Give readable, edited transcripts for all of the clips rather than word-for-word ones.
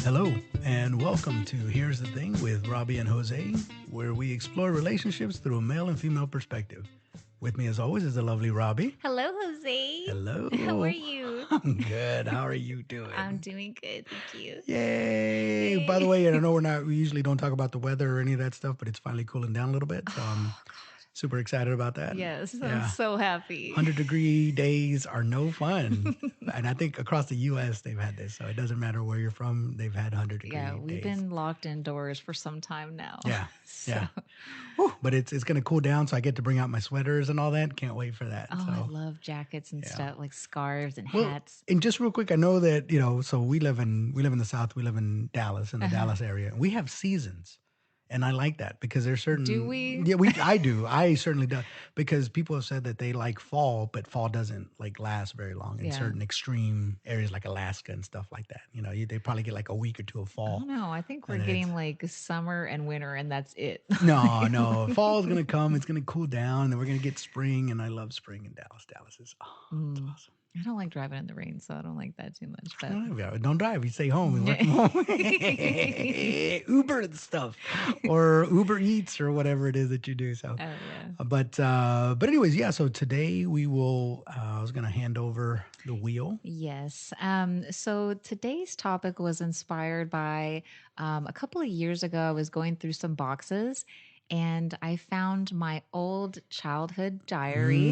Hello, and welcome to Here's the Thing with Robbie and Jose, where we explore relationships through a male and female perspective. With me, as always, is the lovely Robbie. Hello, Jose. Hello. How are you? I'm good. How are you I'm doing? doing good, thank you. Yay. By the Yay. way, I know we usually don't talk about the weather or any of that stuff, but it's finally cooling down a little bit. So I'm Oh, God. super excited about that. Yes, I'm Yeah. so happy. 100-degree days are no fun. And I think across the U.S., they've had this. So it doesn't matter where you're from, they've had 100 Yeah, degree we've days. been locked indoors for some time now. Yeah. So, Yeah. Whew, but it's going to cool down. So I get to bring out my sweaters and all that. Can't wait for that. oh, I So, love jackets and yeah. stuff, like scarves and Well, hats. and just real quick, I know that, so we live in the South, we live in Dallas, in the Uh-huh. Dallas area. We have seasons. And I like that because there's Do certain, we? yeah, I do. I certainly do because people have said that they like fall, but fall doesn't like last very long in Yeah. certain extreme areas like Alaska and stuff like that. They probably get like a week or two of I fall don't know. I think we're and then it's, getting like summer and winter, and that's it. no, no, fall's going to come. It's going to cool down and then we're going to get spring. And I love spring in Dallas. Dallas is, it's Mm. awesome. I don't like driving in the rain, so I don't like that too much. But Don't drive. You stay home and work from home. Uber and stuff, or Uber Eats, or whatever it is that you do. So, oh yeah. but anyways, yeah. So today we will. I was gonna hand over the wheel. Yes. So today's topic was inspired by a couple of years ago. I was going through some boxes and I found my old childhood diary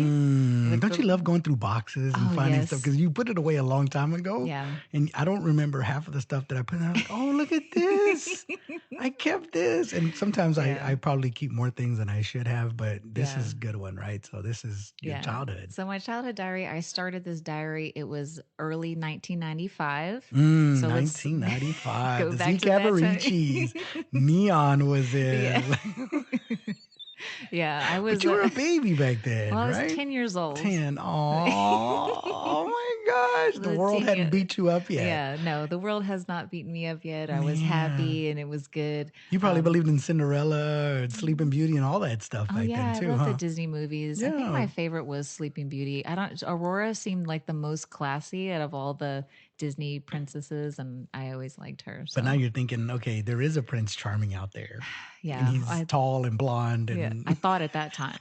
with Don't the. you love going through boxes and Oh, finding stuff? yes. Because you put it away a long time ago, Yeah. and I don't remember half of the stuff that I put in. I'm like, oh, look at this. I kept this. And sometimes I, Yeah. I probably keep more things than I should have, but this Yeah. is a good one, right? So this is your Yeah. childhood. So my childhood diary, I started this diary. It was early 1995. So let's 1995. go The back Z to that time. Cavariccis. Neon was Yeah. in. Yeah. I But was, you were a baby back then, well, I was right? 10 years old. 10. Oh my gosh. The The world 10 hadn't year, beat you up yet. yeah, no, the world has not beaten me up yet. I was Man. happy and it was good. You probably Um, believed in Cinderella and Sleeping Beauty and all that stuff oh back yeah, then I too, love the huh? Disney movies. I think Yeah. my favorite was Sleeping Beauty. I don't Aurora seemed like the most classy out of all the Disney princesses, and I always liked her. But now So you're thinking, okay, there is a Prince Charming out there. And yeah, he's tall and blonde yeah, I and thought at that time.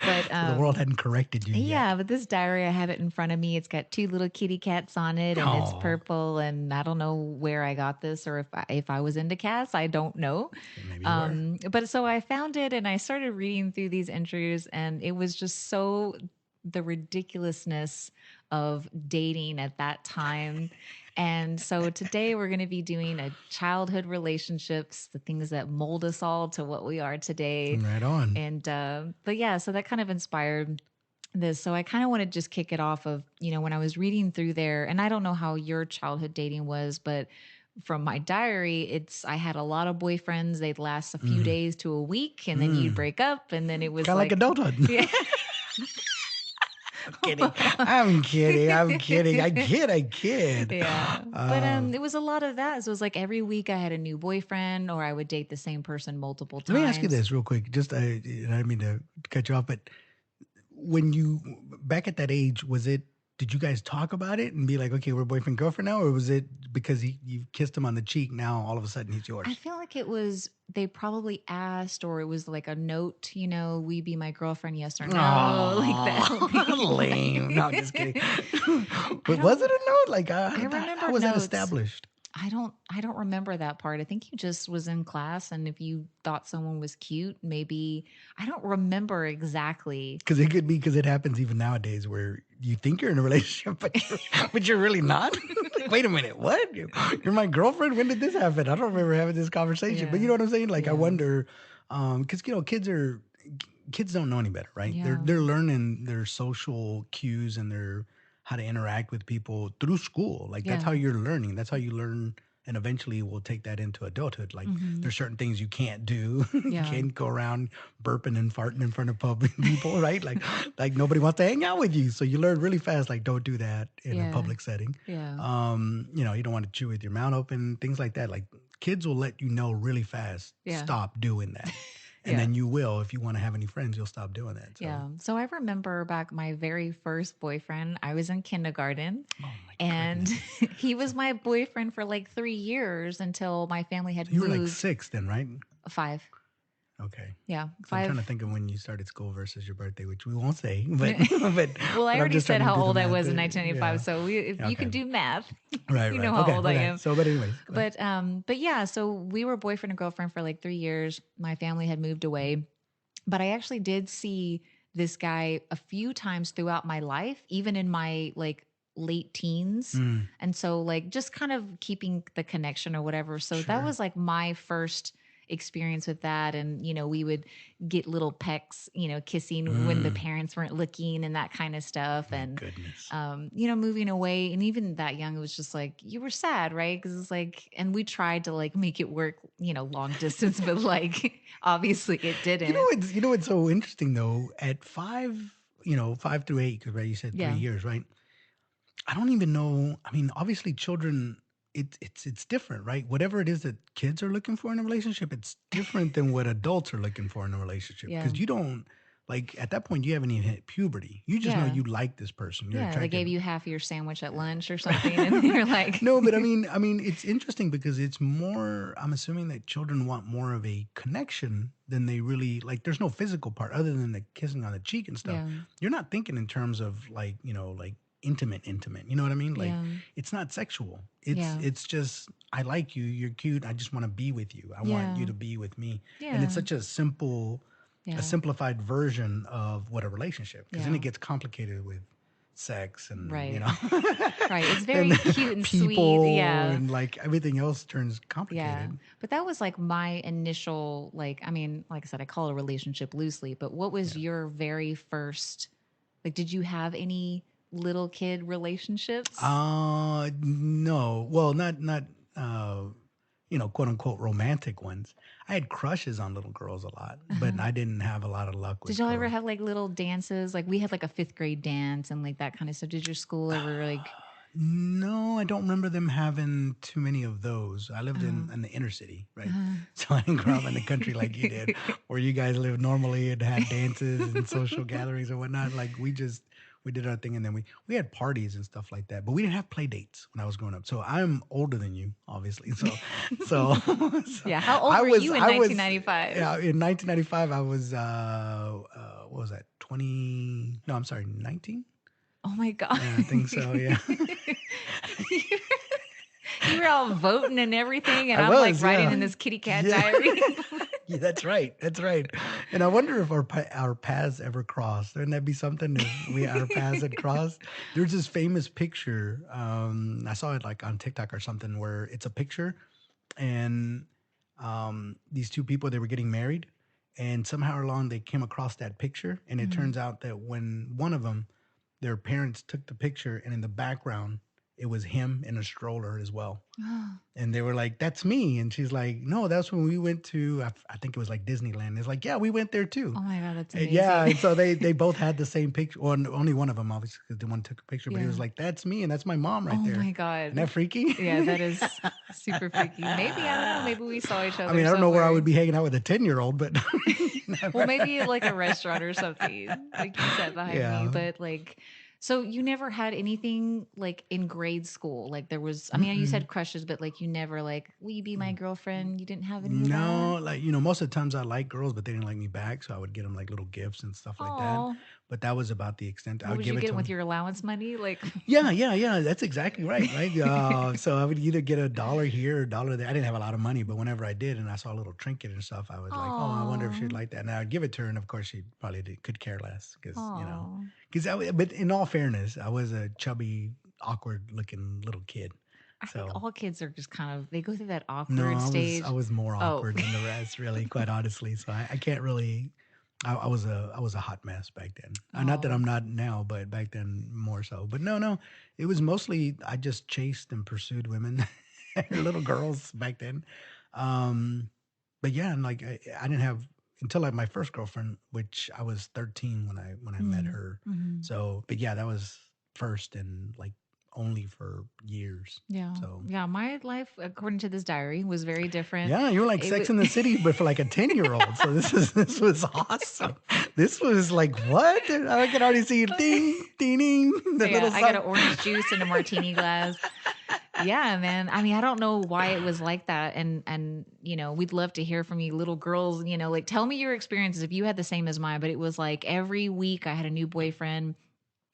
But so the world hadn't corrected you yet. yeah, but this diary, I have it in front of me. It's got two little kitty cats on it, and it's Oh, purple. And I don't know where I got this, or if I was into cats. I don't know. maybe you were. But so I found it, and I started reading through these entries, and it was just so the ridiculousness of dating at that time. And so today we're going to be doing a childhood relationships, the things that mold us all to what we are today. Right on. And but yeah, so that kind of inspired this. So I kind of want to just kick it off of, when I was reading through there, and I don't know how your childhood dating was, but from my diary, I had a lot of boyfriends. They'd last a few Mm, days to a week, and then you'd mm. break up, and then it was Kind of like like, adulthood. yeah. I'm kidding. I'm kidding. I'm kidding. I kid. I kid. Yeah. But Uh, it was a lot of that. So it was like every week I had a new boyfriend, or I would date the same person multiple Let me ask you times. this real quick. Just I didn't mean to cut you off, but when you back at that age, was it? Did you guys talk about it and be like, okay, we're boyfriend girlfriend now, or was it because you kissed him on the cheek? Now all of a sudden he's I yours. feel like it was, they probably asked, or it was like a note, will you be my girlfriend? Yes or no? Like Oh, lame. No, just that. kidding. I But was don't, it a note? Like, I how remember was that notes. established? I don't remember that part. I think you just was in class, and if you thought someone was cute, maybe I don't remember exactly. Because it could be because it happens even nowadays where you think you're in a relationship, but you're really not. Like, wait a minute, what? You're my girlfriend? When did this happen? I don't remember having this conversation. But Yeah. you know what I'm saying? Like I Yeah. wonder, because kids don't know any better, right? Yeah. They're learning their social cues and their how to interact with people through school. Like that's how Yeah. you're learning. That's how you learn. And eventually we'll take that into adulthood. Like Hmm. there's certain things you can't do. You Yeah. can't go around burping and farting in front of public people, right? Like nobody wants to hang out with you. So you learn really fast, like don't do that in a Yeah. public setting. Yeah. You don't want to chew with your mouth open, things like that. Like kids will let you know really fast, Yeah. stop doing that. And Yeah. then you will, if you want to have any friends, you'll stop doing that. So, Yeah. So I remember back my very first boyfriend, I was in kindergarten oh my and goodness. he So, was my boyfriend for like 3 years until my family so had you were like moved. 6 then, right? 5. Okay. Yeah. So I'm trying to 5. think of when you started school versus your birthday, which we won't say, but but Well, I but I'm already just trying said to how do the old I math. was in Yeah. 1995. So if you Okay. can do math, Right, you know right. how Okay, old I okay. am. So, but anyways, go ahead. But yeah, so we were boyfriend and girlfriend for like 3 years. My family had moved away, but I actually did see this guy a few times throughout my life, even in my like late teens. Mm, And so like just kind of keeping the connection or whatever. So that sure. was like my first experience with that. And we would get little pecks, kissing when the Mm, parents weren't looking and that kind of stuff. my And goodness. moving away, and even that young, it was just like you were sad, right? Because it's like, and we tried to like make it work, long distance, but like obviously it didn't. You know what's so interesting though? At 5, 5 through 8, because right, you said three Yeah, years, right? I don't even know. I mean, obviously, children, it's different, right? Whatever it is that kids are looking for in a relationship, it's different than what adults are looking for in a relationship. yeah, Because you don't like at that point, you haven't even hit puberty. You just know yeah, you like this person, you're yeah. They gave attracted. you half your sandwich at lunch or something, and you're like, No, but I mean, it's interesting because it's more. I'm assuming that children want more of a connection than they really like. There's no physical part other than the kissing on the cheek and stuff. yeah, You're not thinking in terms of like like intimate. You know what I mean? Like yeah, it's not sexual. yeah, It's just I like you. You're cute. I just want to be with you. I want yeah, you to be with me. And it's yeah, such a yeah, simplified version of what a relationship. Because then yeah. it gets complicated with sex and Right, right. It's and very cute and sweet. people Yeah, and like everything else turns yeah. complicated. But that was like my initial, like, I mean, like I said, I call it a relationship loosely, but what was Yeah. your very first, like, did you have any little kid relationships? No. Well, not uh quote unquote romantic ones. I had crushes on little girls a lot, but Uh-huh. I didn't have a lot of luck Did with y'all ever girls. have like little dances? Like we had like a fifth grade dance and like that kind of stuff. Did your school ever like, No, I don't remember them having too many of those. I lived uh, in the inner city, right? uh, So I didn't grow up in the country like you did, where you guys lived normally and had dances and social gatherings and whatnot. Like we did our thing, and then we had parties and stuff like that. But we didn't have play dates when I was growing up. So I'm older than you, obviously. So so yeah. How old I were was you in I was 1995? yeah, in 1995 I was what was that, 20? No, I'm sorry, 19. Oh my God. Yeah, I think so. Yeah. You were all voting and everything, and I I'm like was, writing yeah. in this kitty cat Yeah. diary. Yeah, that's right. That's right. And I wonder if our paths ever crossed. Wouldn't that be something if our paths had crossed? There's this famous picture. I saw it like on TikTok or something where it's a picture and these two people, they were getting married, and somehow along they came across that picture, and it Mhm. turns out that when one of them, their parents took the picture, and in the background it was him in a stroller as well. And they were like, "That's me." And she's like, "No, that's when we went to, I think it was like Disneyland." It's like, "Yeah, we went there too." Oh my God, that's And yeah, amazing. and so they both had the same picture. Or only one of them, obviously, because the one took a picture. But he Yeah. was like, "That's me, and that's my mom right Oh there." my Isn't that God. freaky? Yeah, that is super freaky. Maybe, I don't know, maybe we saw each I other mean, I don't know where I would somewhere. be hanging out with a 10-year-old, but Well, maybe like a restaurant or something. Like you sat behind me, yeah. but like, so you never had anything like in grade school? Like there was, I mean, you Mm-mm. said crushes, but like you never like, will you be my girlfriend? You didn't have any of that? No, like, most of the times I like girls, but they didn't like me back. So I would get them like little gifts and stuff like that. Oh, But that was about the extent. I what would was you give it to getting with them. your allowance money? Like, Yeah, yeah, yeah. That's exactly right, right. So I would either get a dollar here or a dollar there. I didn't have a lot of money, but whenever I did, and I saw a little trinket and stuff, I was like, "Oh, I wonder if she'd oh, like that." And I'd give it to her, and of course, she probably could care less because oh. But in all fairness, I was a chubby, awkward-looking little kid. I think So all kids are just kind of, they go through that no, awkward I stage. was more Oh, awkward than the rest, really, quite honestly. So I can't really. I was a hot mess back then. Not that oh, I'm not now, but back then more so. But no, it was mostly I just chased and pursued women, little girls back then. Um, but yeah, and like I didn't have until like my first girlfriend, which I was 13 when I met mm, her. mhm. So, but yeah, that was first and like only for years. Yeah. So Yeah. My life, according to this diary, was very different. yeah, you were like It Sex was in the City, but for like a 10-year-old. So this was awesome. This was like what? I can already see it ding, ding, ding, the yeah, little I got song. an orange juice in a martini glass. Yeah, man. I mean, I don't know why it was like that. And we'd love to hear from you little girls, like tell me your experiences if you had the same as mine, but it was like every week I had a new boyfriend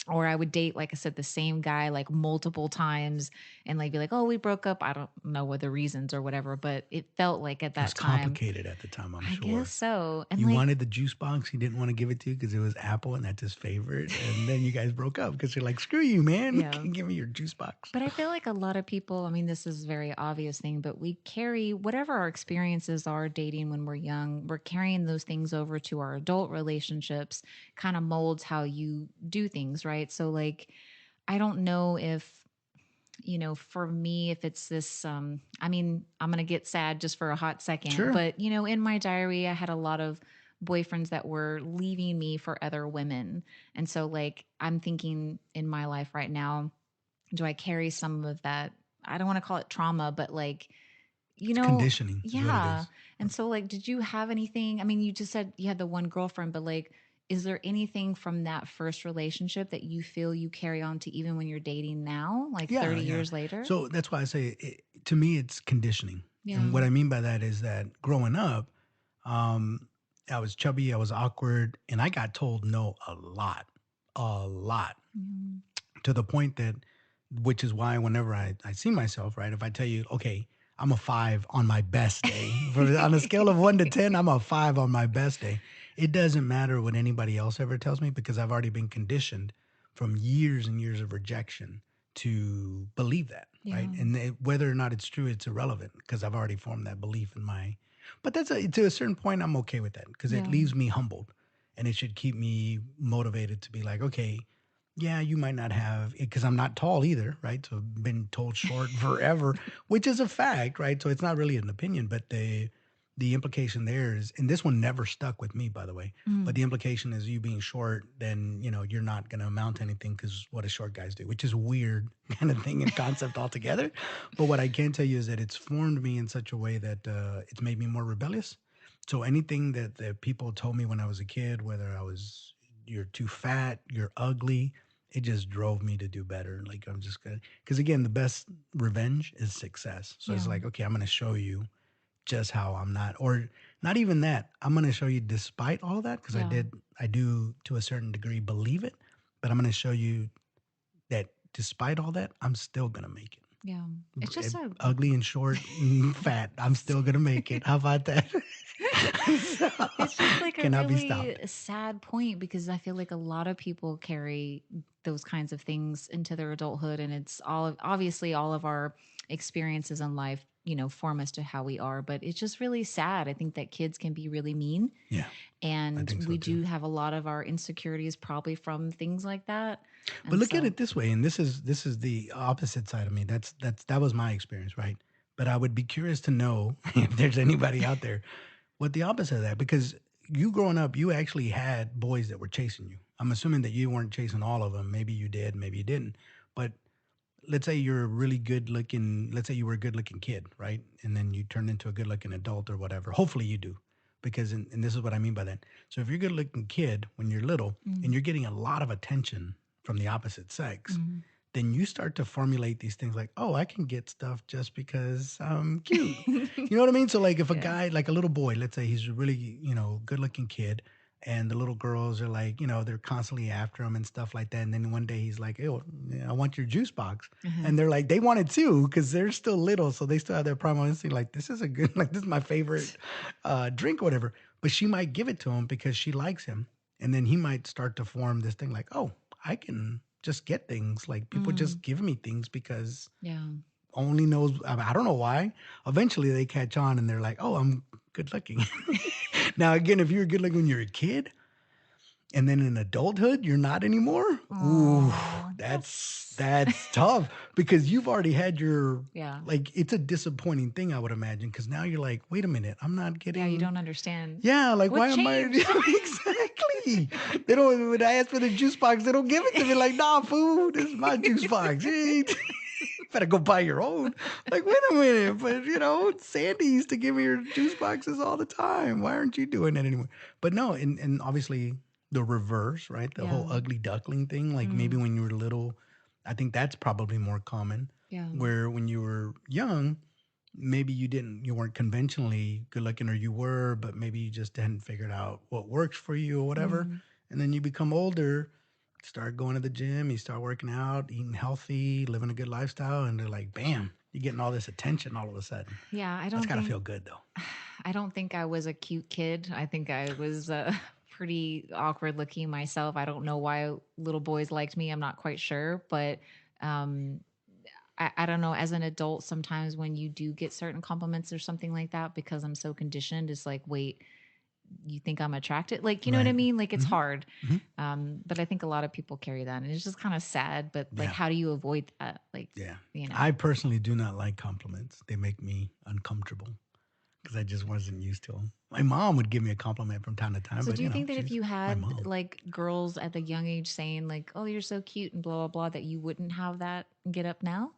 or I would date, like I said, the same guy like multiple times and like be like, oh, we broke up. I don't know what the reasons or whatever, but it felt like at It was that time, complicated at the time, I'm I guess sure. so. And You like, wanted the juice box. He didn't want to give it to you because it was apple and that's his favorite. And then you guys broke up because you're like, screw you, man. yeah. Can't give me your juice box. But I feel like a lot of people, I mean, this is a very obvious thing, but we carry whatever our experiences are dating when we're young, we're carrying those things over to our adult relationships, kind of molds how you do things, right? So, like, I don't know if, for me, if it's this, I mean, I'm going to get sad just for a hot second, Sure. but, in my diary, I had a lot of boyfriends that were leaving me for other women. And so, like, I'm thinking in my life right now, do I carry some of that? I don't want to call it trauma, but like, you It's know, conditioning, is what it yeah. is. And so, like, did you have anything? I mean, you just said you had the one girlfriend, but like, is there anything from that first relationship that you feel you carry on to even when you're dating now, like Yeah, 30 yeah. years later? So that's why I say to me, it's conditioning. And Yeah. what I mean by that is that growing up, um, I was chubby, I was awkward, and I got told no a lot Mm, to the point that, which is why whenever I see myself, right, if I tell you, okay, I'm a 5 on my best day, on a scale of 1 to 10, I'm a 5 on my best day. It doesn't matter what anybody else ever tells me because I've already been conditioned from years and years of rejection to believe that, right? yeah. And whether or not it's true, it's irrelevant because I've already formed that belief in my. But to a certain point, I'm okay with that because it Yeah. leaves me humbled, and it should keep me motivated to be like, okay, yeah, you might not have because I'm not tall either, right? So I've been told short forever, which is a fact, right? So it's not really an opinion, but the implication there is, and this one never stuck with me, by the way. But Mm, the implication is you being short, then you're not going to amount to anything because what do short guys do? Which is weird kind of thing and concept altogether. But what I can tell you is that it's formed me in such a way that it's made me more rebellious. So anything that people told me when I was a kid, whether I was you're too fat, you're ugly, it just drove me to do better. Like I'm just gonna, because again, the best revenge is success. So it's yeah. like, okay, I'm gonna show you just how I'm not, or not even that. I'm gonna show you despite all that, because Yeah. I do to a certain degree believe it, but I'm gonna show you that despite all that, I'm still gonna make it. Yeah. It's just a, Ugly and short and fat, I'm still gonna make it. How about that? So, it's just like a cannot be really stopped. sad point because I feel like a lot of people carry those kinds of things into their adulthood. And it's obviously all of our experiences in life, form us to how we are. But it's just really sad. I think that kids can be really mean. Yeah, I And think so we too. do have a lot of our insecurities probably from things like that. But And look at so, it this way, and this is the opposite side of me. That was my experience, right? But I would be curious to know if there's anybody out there with the opposite of that, because you growing up, you actually had boys that were chasing you. I'm assuming that you weren't chasing all of them. Maybe you did, maybe you didn't. But let's say you're a really good looking. Let's say you were a good looking kid, right? And then you turned into a good looking adult or whatever. Hopefully you do, because and this is what I mean by that. So if you're a good looking kid when you're little and mm, you're getting a lot of attention from the opposite sex, mm. then you start to formulate these things like, oh, I can get stuff just because I'm cute. You know what I mean? So like if a Yeah. guy, like a little boy, let's say he's a really, good looking kid, and the little girls are like, they're constantly after him and stuff like that. And then one day he's like, "Ew, I want your juice box." Uh-huh. And they're like, they want it too because they're still little. So they still have their primal instinct. Like, this is a good, like, this is my favorite drink or whatever. But she might give it to him because she likes him. And then he might start to form this thing like, oh, I can just get things. Like, people Mm, just give me things because yeah. only knows, I don't know why. Eventually they catch on and they're like, oh, I'm good looking. Now, again, if you're good looking when you're a kid, and then in adulthood you're not anymore. Ooh, Oh, that's that's that's tough because you've already had your, yeah. like, it's a disappointing thing, I would imagine, because now you're like, wait a minute, I'm not Yeah, you getting. don't understand. Yeah, like What why am I changed? exactly? me. They don't. When I ask for the juice box, they don't give it to me. Like, nah, fool, this is my juice box. You better go buy your own. Like, wait a minute, but Sandy used to give me her juice boxes all the time. Why aren't you doing that anymore? But no, and obviously the reverse, right? The Yeah. whole ugly duckling thing. Like maybe Mm. when you were little, I think that's probably more common. Yeah. Where when you were young, maybe you weren't conventionally good looking, or you were, but maybe you just hadn't figured out what works for you or whatever. Mm. And then you become older, start going to the gym, you start working out, eating healthy, living a good lifestyle, and they're like, bam, you're getting all this attention all of a sudden. Yeah, I That's don't gotta think feel good though. I don't think I was a cute kid. I think I was pretty awkward looking myself. I don't know why little boys liked me. I'm not quite sure, but um I don't know. As an adult, sometimes when you do get certain compliments or something like that, because I'm so conditioned, it's like, wait, you think I'm attracted? Like, you know what I Right. mean? Like, it's Hmm. hard. Hmm. But I think a lot of people carry that, and it's just kind of sad. But like, Yeah. how do you avoid that? Like, Yeah. you know. I personally do not like compliments. They make me uncomfortable because I just wasn't used to them. My mom would give me a compliment from time to time, So, but do you think that if she's you my had mom. like girls at the young age saying like, "Oh, you're so cute" and blah blah blah, that you wouldn't have that get up now?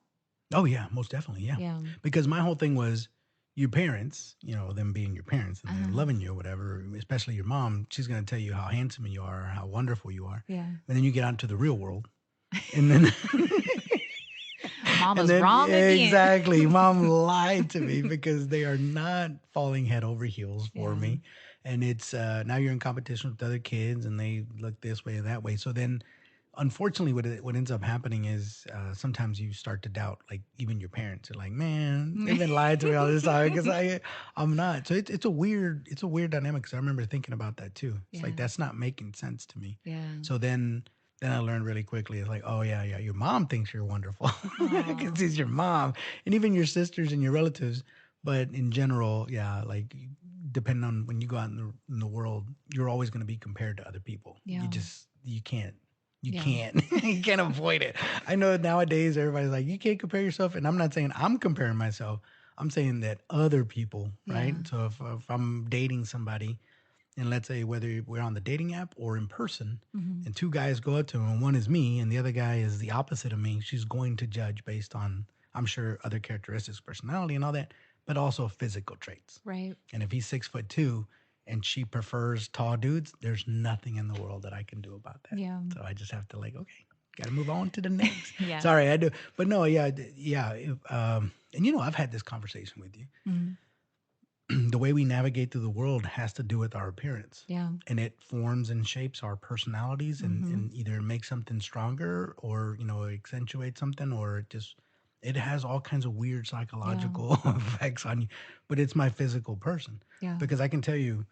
Oh yeah, most definitely, yeah. Yeah. Because my whole thing was your parents, them being your parents and then Uh-huh. loving you or whatever, especially your mom, she's gonna tell you how handsome you are, how wonderful you are. Yeah. And then you get out into the real world and then and Mama's then wrong again. exactly, mom lied to me because they are not falling head over heels for Yeah. me. And it's now you're in competition with other kids and they look this way and that way. So then unfortunately what ends up happening is sometimes you start to doubt like even your parents are like, man, they've been lying to me all this time because I'm not. So it's a weird dynamic because I remember thinking about that too. It's like Yeah. that's not making sense to me. Yeah. So then I learned really quickly. It's like, oh yeah, your mom thinks you're wonderful Aw. because it's your mom, and even your sisters and your relatives. But in general, yeah, like depending on when you go out in the world, you're always going to be compared to other people. Yeah. You can't you Yeah. can't you can't avoid it. I know nowadays everybody's like, you can't compare yourself, and I'm not saying I'm comparing myself. I'm saying that other people, right? Yeah. So if I'm dating somebody, and let's say whether we're on the dating app or in person, Mhm. and two guys go up to him, and one is me, and the other guy is the opposite of me, she's going to judge based on, I'm sure, other characteristics, personality, and all that, but also physical traits. Right. And if he's 6'2" and she prefers tall dudes, there's nothing in the world that I can do about that. Yeah. So I just have to like, okay, got to move on to the next. Yeah. Sorry, I do, but no, yeah, yeah. And I've had this conversation with you. Mhm. The way we navigate through the world has to do with our appearance. Yeah. And it forms and shapes our personalities Mhm. and either makes something stronger or, accentuate something or it has all kinds of weird Yeah. psychological effects on you. But it's my physical person. Yeah. Because I can tell you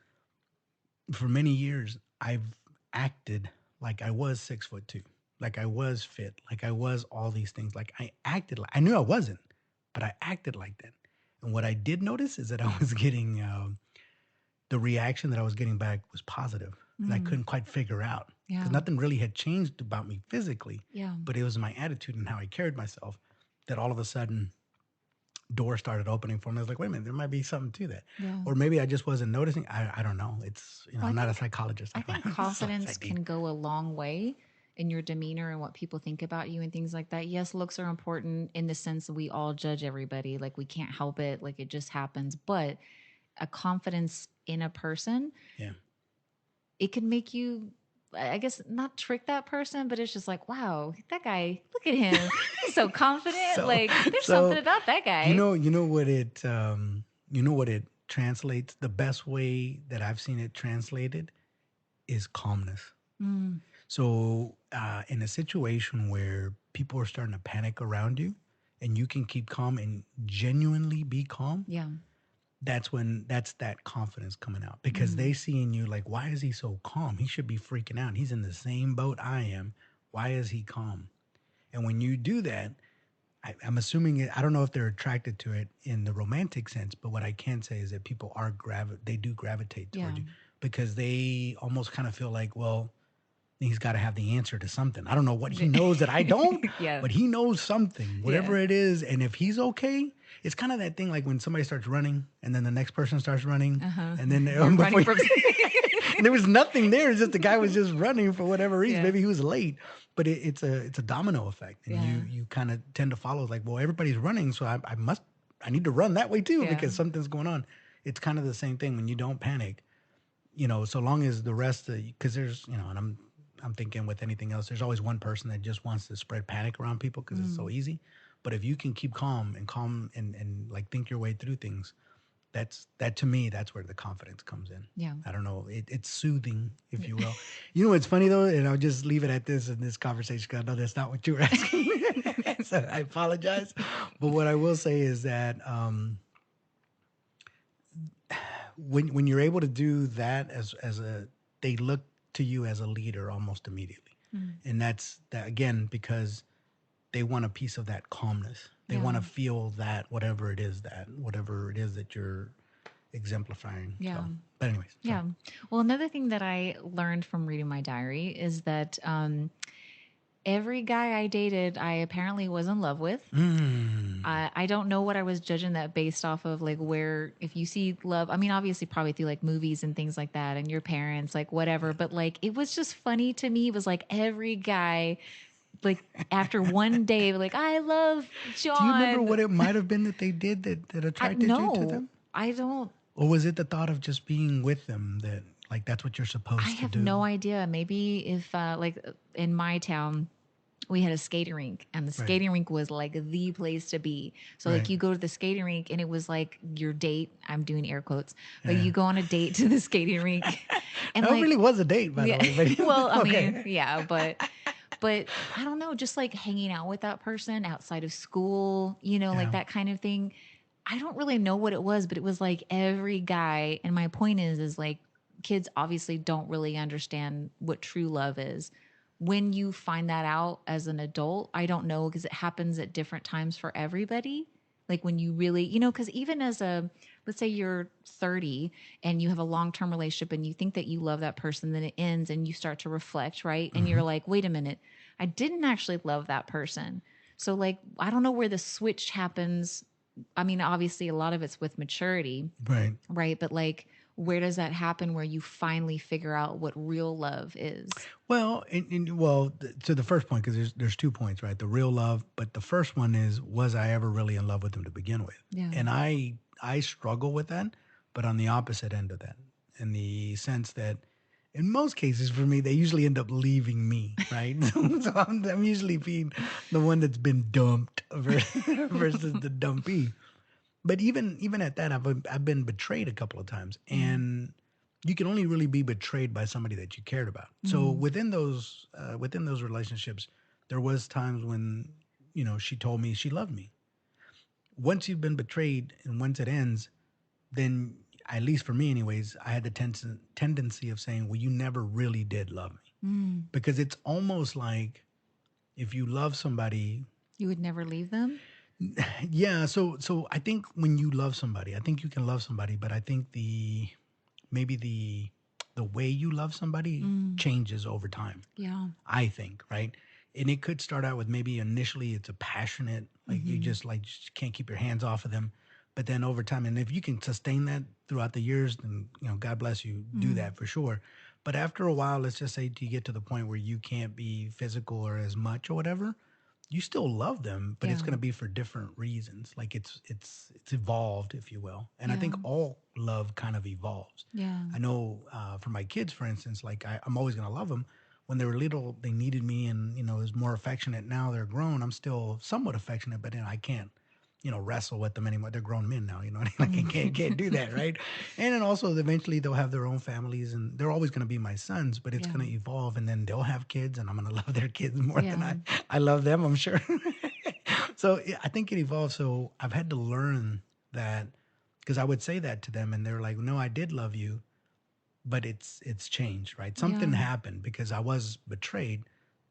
for many years I've acted like I was 6'2", like I was fit, like I was all these things. Like I acted like I knew I wasn't, but I acted like that. And what I did notice is that I was getting the reaction that I was getting back was positive, and I Mm. couldn't quite figure out because Yeah. nothing really had changed about me physically, Yeah. but it was my attitude and how I carried myself that all of a sudden doors started opening for me. I was like, wait a minute, there might be something to that, Yeah. or maybe I just wasn't noticing. I don't know. It's Well, I'm not a psychologist. I think So it's confidence like deep. can go a long way in your demeanor and what people think about you and things like that. Yes, looks are important in the sense that we all judge everybody. Like we can't help it. Like it just happens. But a confidence in a person, Yeah. it can make you, I guess, not trick that person, but it's just like, wow, that guy, look at him. He's so confident. So Like there's something so about that you guy. know what it translates. The best way that I've seen it translated is calmness. Mm, So, in a situation where people are starting to panic around you and you can keep calm and genuinely be calm, yeah. that's that confidence coming out because Mm, they see in you like, why is he so calm? He should be freaking out. He's in the same boat I am. Why is he calm? And when you do that, I'm assuming I don't know if they're attracted to it in the romantic sense, but what I can say is that people they do gravitate yeah. toward you because they almost kind of feel like, well, he's got to have the answer to something. I don't know what he knows that I don't, Yeah. but he knows something, Yeah. whatever it is. And if he's okay, it's kind of that thing like when somebody starts running and then the next person starts running, Uh-huh. and then You're before running you, from There was nothing there. It's just the guy was just running for whatever reason. Yeah. Maybe he was late, but it's a domino effect, and you Yeah. you kind of tend to follow like, well, everybody's running, so I need to run that way too Yeah. because something's going on. It's kind of the same thing when you don't panic. So long as the rest of because there's and I'm thinking with anything else, there's always one person that just wants to spread panic around people because it's so Mm. easy. But if you can keep calm and like think your way through things, that to me, that's where the confidence comes in. Yeah. I don't know. It's soothing, if you Yeah. will. You know what's funny though, and I'll just leave it at this in this conversation because I know that's not what you were asking. So I apologize. But what I will say is that when you're able to do that as a they look to you as a leader almost immediately, Mm. and that's that again because they want a piece of that calmness. They Yeah. want to feel that whatever it is that you're exemplifying. So, Yeah. but anyways, sorry. Yeah. Well, another thing that I learned from reading my diary is that every guy I dated, I apparently was in love with. Mm, I don't know what I was judging that based off of, like, where, if you see love, I mean, obviously, probably through like movies and things like that, and your parents, like, whatever. But like, it was just funny to me. It was like every guy, like, after one day, like, I love do you remember John. what it might have been that they did that I attracted you to no, them? I don't. Or was it the thought of just being with them that like that's what you're I supposed to have do? no idea. Maybe if like in my town, we had a skating rink, and the Right. skating rink was like the place to be. So like Right. you go to the skating rink and it was like your date. I'm doing air quotes, but Yeah. you go on a date to the skating rink and That really like, was a date, by the yeah, way. well, But I mean, okay. yeah, but I don't know, just like hanging out with that person outside of school, like Yeah. that kind of thing. I don't really know what it was, but it was like every guy. And my point is like kids obviously don't really understand what true love is. When you find that out as an adult, I don't know because it happens at different times for everybody. Like when you really, because even as let's say you're 30 and you have a long term relationship and you think that you love that person, then it ends and you start to reflect, right? And Hmm. you're like, wait a minute, I didn't actually love that person. So, like, I don't know where the switch happens. I mean, obviously, a lot of it's with maturity, Right. right? But like, where does that happen where you finally figure out what real love is? Well, to the first point, because there's 2 points, right? The real love, but the first one is, was I ever really in love with him to begin with? Yeah. And I struggle with that, but on the opposite end of that, in the sense that in most cases for me, they usually end up leaving me, right? So I'm usually being the one that's been dumped versus the dumpee. But even at that, I've been betrayed a couple of times, Mm. and you can only really be betrayed by somebody that you cared about. So Mm. within those relationships, there was times when she told me she loved me. Once you've been betrayed and once it ends, then at least for me, anyways, I had the tendency of saying, "Well, you never really did love me," Mm. because it's almost like if you love somebody. You would never leave them? Yeah, so I think when you love somebody, I think you can love somebody, but I think maybe the way you love somebody Mm. changes over time. Yeah. I think, right? And it could start out with maybe initially it's a passionate, like you Mm-hmm. just can't keep your hands off of them. But then over time, and if you can sustain that throughout the years, then God bless you, do Mm. that for sure. But after a while, let's just say you get to the point where you can't be physical or as much or whatever, you still love them, but it's Yeah. going to be for different reasons. Like it's evolved, if you will. And I Yeah. think all love kind of evolves. Yeah. I know for my kids, for instance, like I'm always going to love them. When they were little, they needed me, and it was more affectionate. Now they're grown. I'm still somewhat affectionate, but then I can't, wrestle with them anymore. They're grown men now. Like I can't do that, right? And then also eventually they'll have their own families, and they're always going to be my sons, but it's Yeah. going to evolve, and then they'll have kids, and I'm going to love their kids more than Yeah. I love them. I'm sure. So yeah, I think it evolves. So I've had to learn that because I would say that to them, and they're like, "No, I did love you, but it's changed, right? Something Yeah. happened because I was betrayed,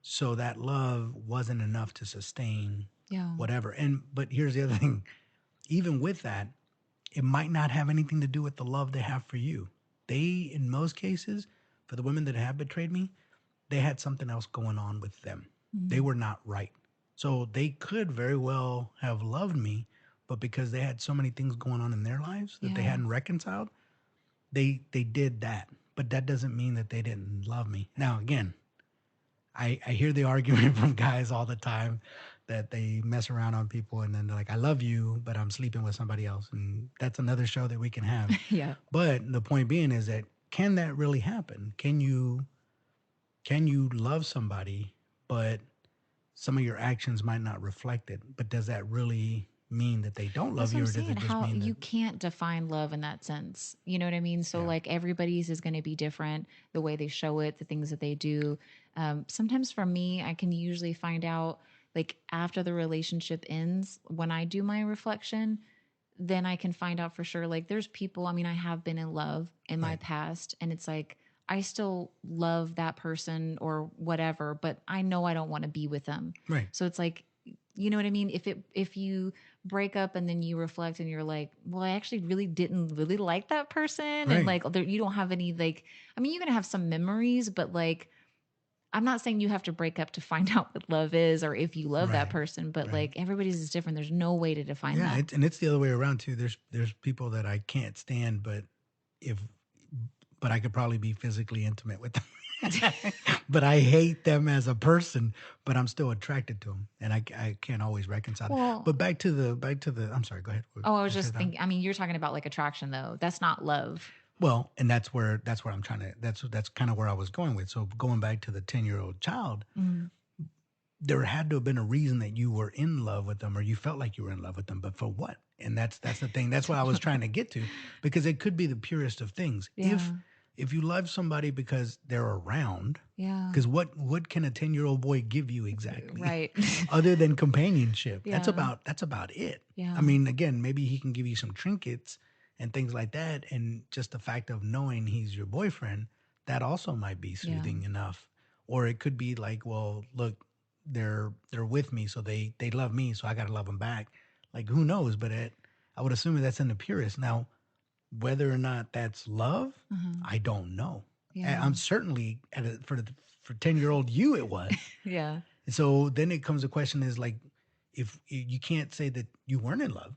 so that love wasn't enough to sustain Yeah. whatever." And but here's the other thing: even with that, it might not have anything to do with the love they have for you. They, in most cases, for the women that have betrayed me, they had something else going on with them. They Mm. were not right. So they could very well have loved me, but because they had so many things going on in their lives that they Yeah. hadn't reconciled, they did that. but that doesn't mean that they didn't love me. Now, again, I hear the argument from guys all the time that they mess around on people and then they're like, I love you, but I'm sleeping with somebody else. And that's another show that we can have. Yeah. But the point being is that can that really happen? Can you love somebody, but some of your actions might not reflect it? But does that really mean that they don't That's love what I'm you, or does saying. it just How mean that you can't define love in that sense. You know what I mean? So, yeah, like, everybody's is going to be different, the way they show it, the things that they do. Sometimes for me, I can usually find out, like, after the relationship ends, when I do my reflection, then I can find out for sure. Like, there's people, I mean, I have been in love in my right, past, and it's like, I still love that person or whatever, but I know I don't want to be with them. right, So it's like, you know what I mean? If you break up and then you reflect and you're like, well, I actually really didn't really like that person, and right, like there, you don't have any like, I mean, you're gonna have some memories, but like, I'm not saying you have to break up to find out what love is or if you love that right, person, but right. like everybody's is different. There's no way to define Yeah, that. and it's the other way around too. There's people that I can't stand, if but I could probably be physically intimate with them. But I hate them as a person, but I'm still attracted to them, and I can't always reconcile that. Well, But back to the. I'm sorry. Go ahead. oh, I was Finish just that down. thinking. I mean, you're talking about like attraction, though. That's not love. Well, and that's where I'm trying to. That's kind of where I was going with. So going back to the 10-year-old child, Mm. there had to have been a reason that you were in love with them or you felt like you were in love with them, but for what? And that's the thing. That's what I was trying to get to, because it could be the purest of things. If Yeah, if you love somebody because they're around, yeah, because what can a 10-year-old boy give you exactly right. other than companionship? Yeah, That's about it. I yeah, mean, again, maybe he can give you some trinkets and things like that, and just the fact of knowing he's your boyfriend, that also might be yeah, soothing enough. Or it could be like, well, look, they're with me, so they love me, so I got to love them back. Like, who knows? But I would assume that's in the purest. Now, whether or not that's love, uh-huh. I don't know. Yeah, I'm certainly for 10-year-old you it was. yeah. So then it comes, the question is like, if you can't say that you weren't in love,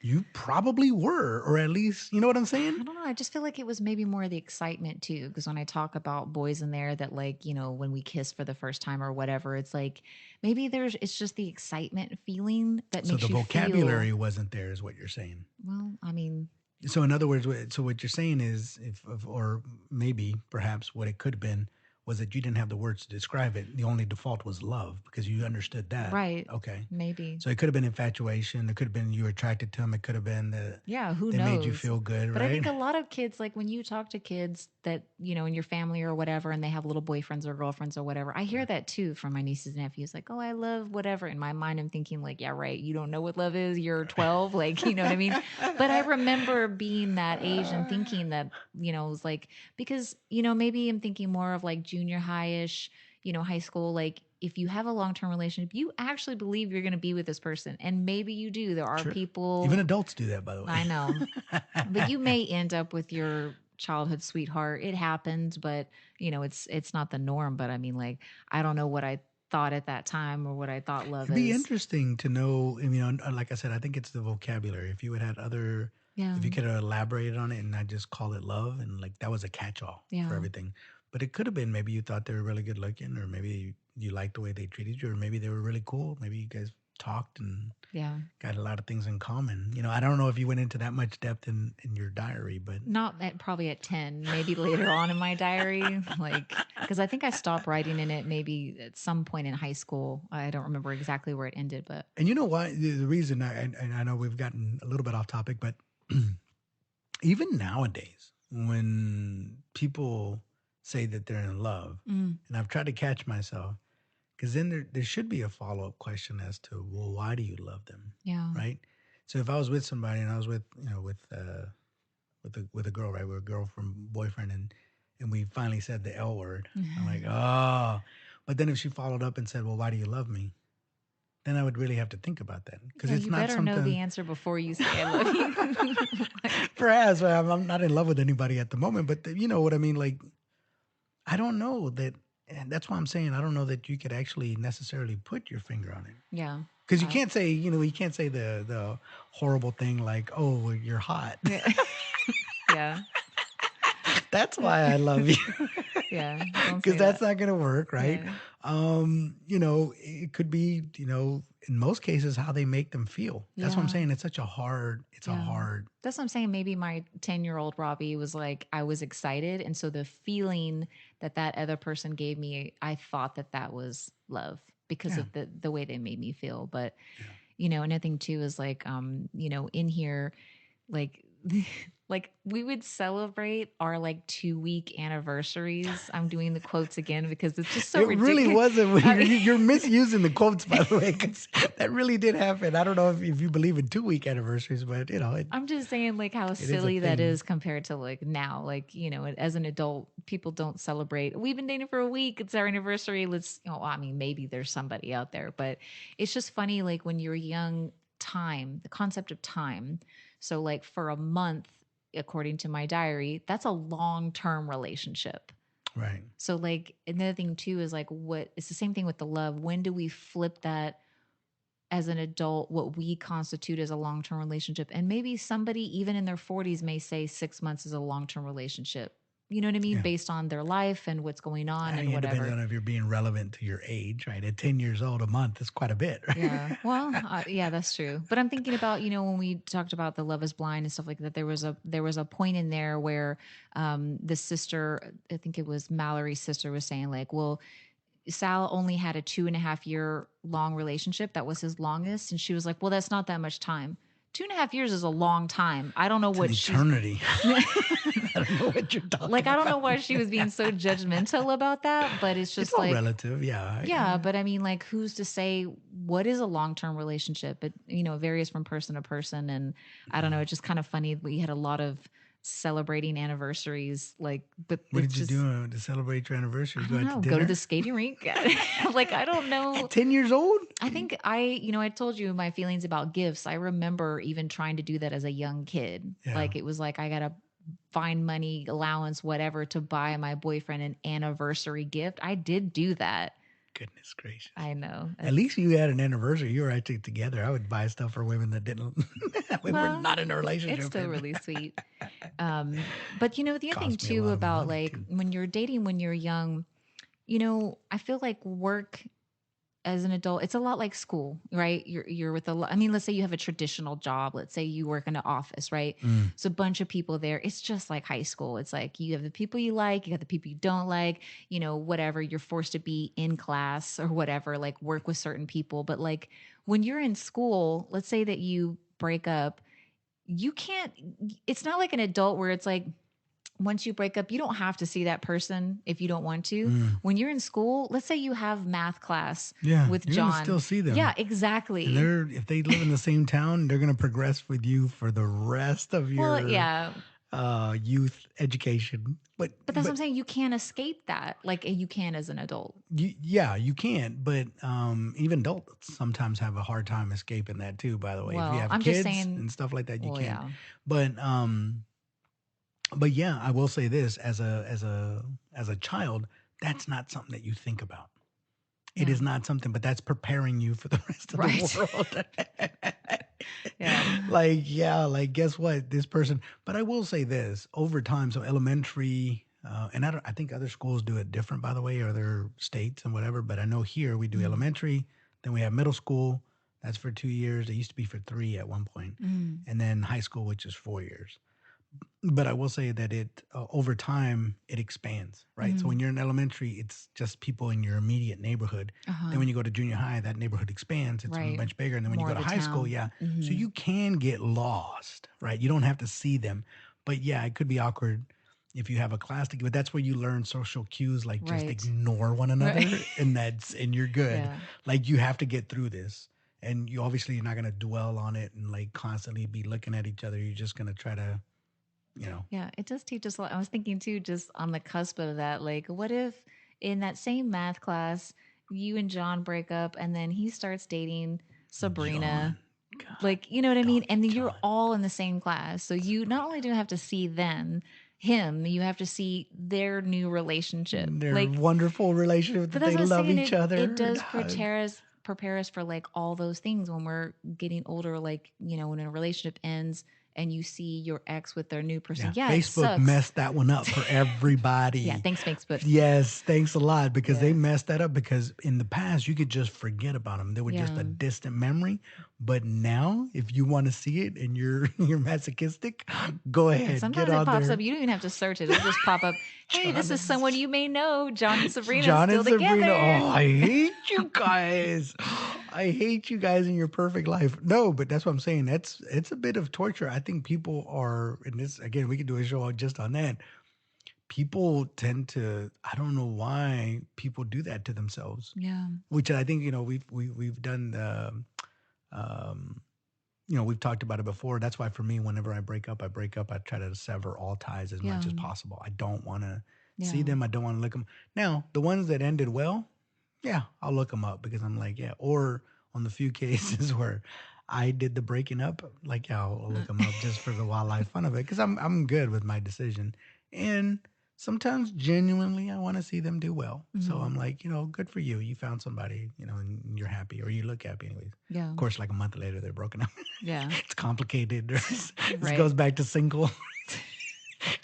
you probably were, or at least, you know what I'm saying? I don't know. I just feel like it was maybe more the excitement too. Because when I talk about boys in there that like, when we kiss for the first time or whatever, it's like maybe it's just the excitement feeling that So makes the you feel, vocabulary wasn't there, is what you're saying. well, I mean, So in other words, so what you're saying is, or maybe perhaps what it could have been was that you didn't have the words to describe it. The only default was love, because you understood that. right. Okay. Maybe. So it could have been infatuation. It could have been you were attracted to him. It could have been that Yeah, who they made you knows? feel good, But I right? think a lot of kids, like when you talk to kids that, in your family or whatever, and they have little boyfriends or girlfriends or whatever, I hear that too from my nieces and nephews, like, oh, I love whatever. In my mind, I'm thinking, like, yeah, right. You don't know what love is. You're 12. Like, you know what I mean? But I remember being that age and thinking that, it was like, because, maybe I'm thinking more of like junior high ish, high school. Like, if you have a long term relationship, you actually believe you're going to be with this person. And maybe you do. There are Sure. Even people, adults do that, by the way. I know, but you may end up with your childhood sweetheart. It happens, but it's not the norm. But I mean, like, I don't know what I thought at that time or what I thought love It'd be is. interesting to know. I mean, like I said, I think it's the vocabulary. If you had Yeah, if you could have elaborated on it and not just call it love, and like that was a catch-all for yeah, everything. But it could have been, maybe you thought they were really good looking, or maybe you liked the way they treated you, or maybe they were really cool. Maybe you guys talked and yeah. got a lot of things in common. I don't know if you went into that much depth in your diary, but Not at probably at 10, maybe later on in my diary, like because I think I stopped writing in it maybe at some point in high school. I don't remember exactly where it ended, but and you know why, the reason and I know we've gotten a little bit off topic, but even nowadays, when people say that they're in love, mm, and I've tried to catch myself, because then there should be a follow up question as to, well, why do you love them, yeah, right? So if I was with somebody and I was with with a girl, right, with a girlfriend boyfriend, and we finally said the L word, I'm like, oh. But then if she followed up and said, well, why do you love me? Then I would really have to think about that, because yeah. it's You not better know the something. answer before you say I love you. Like, Perhaps I'm not in love with anybody at the moment, but you know what I mean. Like, I don't know that, and that's why I'm saying I don't know that you could actually necessarily put your finger on it, yeah. because Uh, you can't say the horrible thing like, oh, you're hot. yeah. Yeah. That's why I love you. Yeah, don't Because say that's that. not going to work, right? Yeah. It could be, in most cases, how they make them feel. That's what I'm Yeah. saying. It's a Yeah. hard, That's what I'm saying. Maybe my 10-year-old Robbie was like, I was excited. And so the feeling that that other person gave me, I thought that that was love because yeah, of the way they made me feel. But, yeah. another thing too is like, in here, like, like we would celebrate our like 2-week anniversaries. I'm doing the quotes again because it's just so It really ridiculous. wasn't. When I you're misusing the quotes, by the way, because that really did happen. I don't know if you believe in 2-week anniversaries, but I'm just saying, like, how it is a silly that thing. is compared to like now. Like, as an adult, people don't celebrate. We've been dating for a week. It's our anniversary. Let's, I mean, maybe there's somebody out there, but it's just funny. Like, when you're young, the concept of time. So, like, for a month, according to my diary, that's a long term relationship. Right. So, like, another thing too is like, it's the same thing with the love. When do we flip that as an adult, what we constitute as a long term relationship? And maybe somebody, even in their 40s, may say 6 months is a long term relationship. You know what I mean? Yeah. Based on their life and what's going on I and mean, it depends whatever. on if you're being relevant to your age, right? At 10 years old, a month is quite a bit, Yeah. right? Well, yeah, that's true. But I'm thinking about, when we talked about the Love Is Blind and stuff like that, there was a point in there where the sister, I think it was Mallory's sister, was saying like, well, Sal only had a 2.5 year long relationship. That was his longest. And she was like, well, that's not that much time. 2.5 years is a long time. I don't know It's an what she's eternity. I don't know what you're like. talking I don't know about. why she was being so judgmental about that, but it's It's just all like, relative. Yeah. yeah, but I mean, like, who's to say what is a long term relationship? It varies from person to person. And I don't know. Yeah. It's just kind of funny. We had a lot of celebrating anniversaries, like, but What it's did you just, do to celebrate your anniversary? I Go don't out to know, go to the dinner skating rink. Like, I don't at know. 10 years old? I think I told you my feelings about gifts. I remember even trying to do that as a young kid. Yeah. Like, it was like I got to find money, allowance, whatever, to buy my boyfriend an anniversary gift. I did do that. Goodness gracious. I know. At It's least you had an anniversary. You were actually together. I would buy stuff for women that didn't, we were well, not in a it's relationship still and really sweet. But the other thing cost me a too lot of about money like too. when you're dating when you're young, I feel like work as an adult, it's a lot like school, right? You're with I mean, let's say you have a traditional job. Let's say you work in an office, right? Mm. So a bunch of people there. It's just like high school. It's like you have the people you like, you got the people you don't like, whatever. You're forced to be in class or whatever, like work with certain people. But like when you're in school, let's say that you break up, you can't, it's not like an adult where it's like, once you break up, you don't have to see that person if you don't want to. Mm. When you're in school, let's say you have math class Yeah, with you're gonna John. still see Yeah, them. And exactly. if they live in the same town, they're gonna progress with you for the rest of Well, your yeah, youth education. but that's what I'm saying. You can't escape that like you can as an adult. Yeah, you can't. But even adults sometimes have a hard time escaping that too. By the way, if you Well, have I'm just kids saying, and stuff like that, you well, can. yeah. But yeah, I will say this as a child, that's not something that you think about. It Yeah. is not something, but that's preparing you for the rest of the Right. world. Yeah. Like, yeah, like guess what? This person, but I will say this over time. So elementary, and I think other schools do it different, by the way, or other states and whatever. But I know here we do Mm, elementary, then we have middle school. That's for 2 years. It used to be for three at one point, mm, and then high school, which is 4 years. But I will say that it over time it expands, right? So when mm. you're in elementary, it's just people in your immediate neighborhood. Then Uh-huh. when you go to junior high, that neighborhood expands. It's Right. much bigger. And then when you More go of to the high school, town. yeah, so Hmm. you can get lost, right? You don't have to see them, but yeah, it could be awkward if you have a class to. But that's where you learn social cues, like just Right. ignore one Right. another, and you're good. Yeah. Like you have to get through this. And you're not gonna dwell on it and like constantly be looking at each other. You're just gonna try to, you know, Yeah, it does teach us a lot. I was thinking too, just on the cusp of that, like, what if in that same math class, you and John break up and then he starts dating Sabrina? John. God, Like, you know what I mean? don't And then you're John. all in the same class. So you not only do you have to see him, you have to see their new relationship. Their Like, wonderful relationship but that that's they what I'm love saying. each It other and does hug. prepare us for like all those things when we're getting older, like, when a relationship ends, and you see your ex with their new person, Yeah, yeah, it Facebook sucks. messed that one up for Yeah, everybody. thanks, Facebook. Yes, thanks a lot because they Yeah. messed that up because in the past you could just forget about them. They were just a Yeah. distant memory. But now, if you want to see it and you're you're masochistic, go And ahead, get sometimes it on pops up. there. You don't even have to search it. It'll just pop up. Hey, this John is and someone you may know. John and Sabrina John and still Sabrina. together. Oh, I hate you guys. I hate you guys in your perfect life. No, but that's what I'm saying. It's a bit of torture. I think people are, and this again, we could do a show just on that. People tend to, I don't know why people do that to themselves, Yeah. which I think, we've done um we've talked about it before. That's why for me, whenever I break up, I try to sever all ties as Yeah. much as possible. I don't want to see Yeah. them. I don't want to look them. Now, the ones that ended well, yeah, I'll look them up because I'm like, yeah. Or on the few cases where I did the breaking up, like, yeah, I'll look them up just for the wildlife fun of it because I'm good with my decision. And sometimes genuinely I want to see them do well. So Mhm. I'm like, good for you. You found somebody, and you're happy or you look happy anyways. Yeah. Of course, like a month later, they're broken up. Yeah. It's complicated. This Right. goes back to single.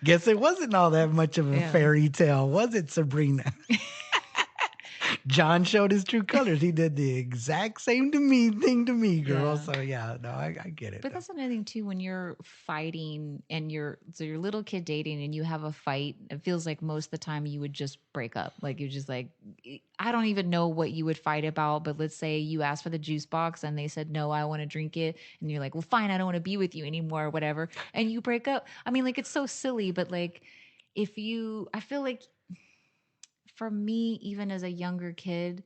Guess it wasn't all that much of a Yeah. fairy tale, was it, Sabrina? John showed his true colors. He did the exact same thing to me, girl. Yeah. So yeah, no, I get it But though. that's another thing too, when you're fighting and you're little kid dating and you have a fight, it feels like most of the time you would just break up. Like you're just like, I don't even know what you would fight about, but let's say you asked for the juice box and they said, no, I want to drink it. And you're like, well, fine, I don't want to be with you anymore or whatever. And you break up. I mean, like it's so silly, but like I feel like for me, even as a younger kid,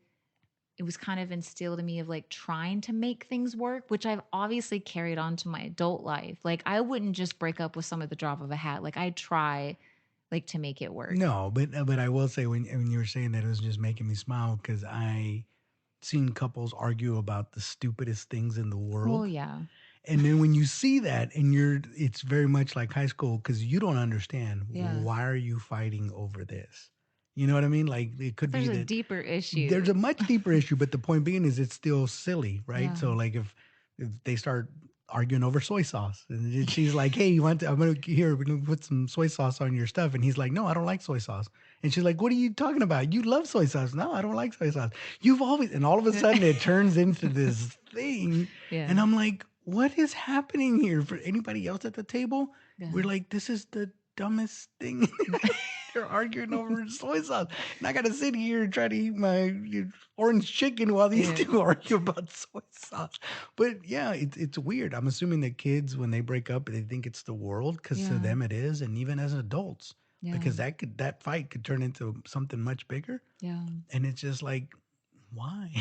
it was kind of instilled in me of like trying to make things work, which I've obviously carried on to my adult life. Like I wouldn't just break up with someone at the drop of a hat. Like I'd try like to make it work. No, but I will say when you were saying that, it was just making me smile because I seen couples argue about the stupidest things in the Well, world. yeah. And then when you see that and it's very much like high school because you don't understand Yeah. why are you fighting over this? You know what I mean? Like it But could there's be a that deeper issue. there's a much deeper issue, but the point being is it's still silly, right? Yeah. So like if they start arguing over soy sauce and then she's like, hey, I'm gonna here, we're gonna put some soy sauce on your stuff. And he's like, no, I don't like soy sauce. And she's like, what are you talking about? You love soy sauce. No, I don't like soy sauce. You've always, and all of a sudden it turns into this thing. Yeah. And I'm like, what is happening here for anybody else at the table? Yeah. We're like, this is the dumbest thing. They're arguing over soy sauce. And I got to sit here and try to eat my orange chicken while these Yeah. two argue about soy sauce. But yeah, it's weird. I'm assuming that kids, when they break up, they think it's the world because to Yeah. them it is. And even as adults, Yeah. because that fight could turn into something much bigger. Yeah. And it's just like, why?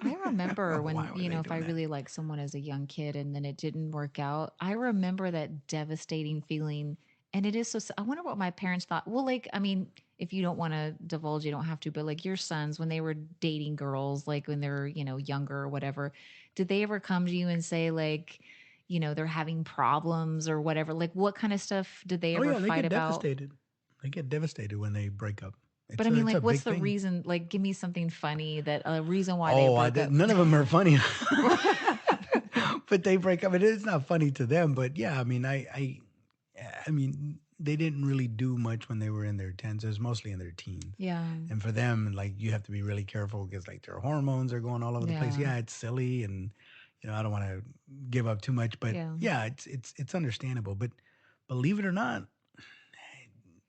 I remember when, Why were they if I doing that? really liked someone as a young kid and then it didn't work out, I remember that devastating feeling. And it is so, I wonder what my parents thought. Well, like, I mean, if you don't want to divulge, you don't have to, but like your sons, when they were dating girls, like when they're, younger or whatever, did they ever come to you and say, like, they're having problems or whatever? Like, what kind of stuff did they Oh ever yeah, they fight get about? devastated. They get devastated when they break up. But It's I a mean, it's like, a what's big the thing. reason? Like, give me something funny that a reason why they Oh, broke up. none of them are funny, but they break up. And it's not funny to them, but yeah, I mean, I mean, they didn't really do much when they were in their tens. It was mostly in their teens, Yeah. and for them, like you have to be really careful because like their hormones are going all over the place. Yeah. Yeah, it's silly, and I don't want to give up too much, but Yeah. yeah, it's understandable. But believe it or not,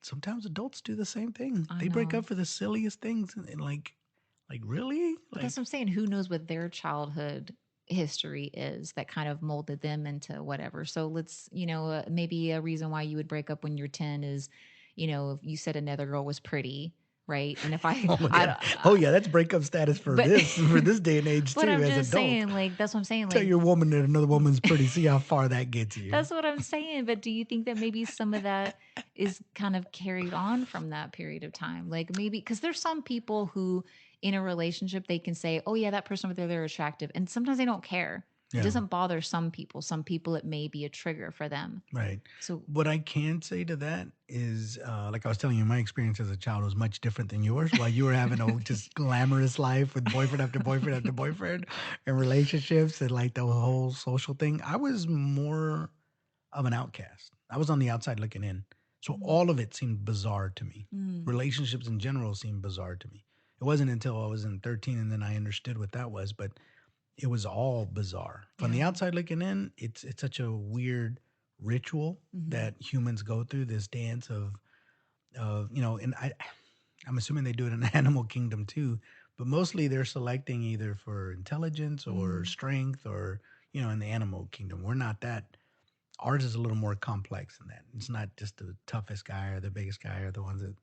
sometimes adults do the same thing. I They break know. up for the silliest things, and like really, But that's like what I'm saying. Who knows what their childhood history is that kind of molded them into whatever. So let's, maybe a reason why you would break up when you're 10 is, if you said another girl was pretty, right? And if I, oh my I, god, oh yeah, that's breakup status for but, this day and age but too. I'm As just adults, saying, like, that's what I'm saying. tell Like, your woman that another woman's pretty. See how far that gets you. that's what I'm saying. But do you think that maybe some of that is kind of carried on from that period of time? Like maybe because there's some people who in a relationship they can say, "Oh yeah, that person over there, they're attractive," and sometimes they don't care. It Yeah. doesn't bother some people. Some people it may be a trigger for them. Right. So What I can say to that is, like I was telling you, my experience as a child was much different than yours. While you were having a just glamorous life with boyfriend after boyfriend after boyfriend and relationships and like the whole social thing, I was more of an outcast. I was on the outside looking in. So Mhm. all of it seemed bizarre to me. Mm. Relationships in general seemed bizarre to me. It wasn't until I was in 13 and then I understood what that was, but it was all bizarre. From the Yeah. outside looking in, it's such a weird ritual Mhm. that humans go through, this dance and I'm assuming they do it in the animal kingdom too, but mostly they're selecting either for intelligence or Mm. strength or, in the animal kingdom. We're not that. Ours is a little more complex than that. It's not just the toughest guy or the biggest guy or the ones that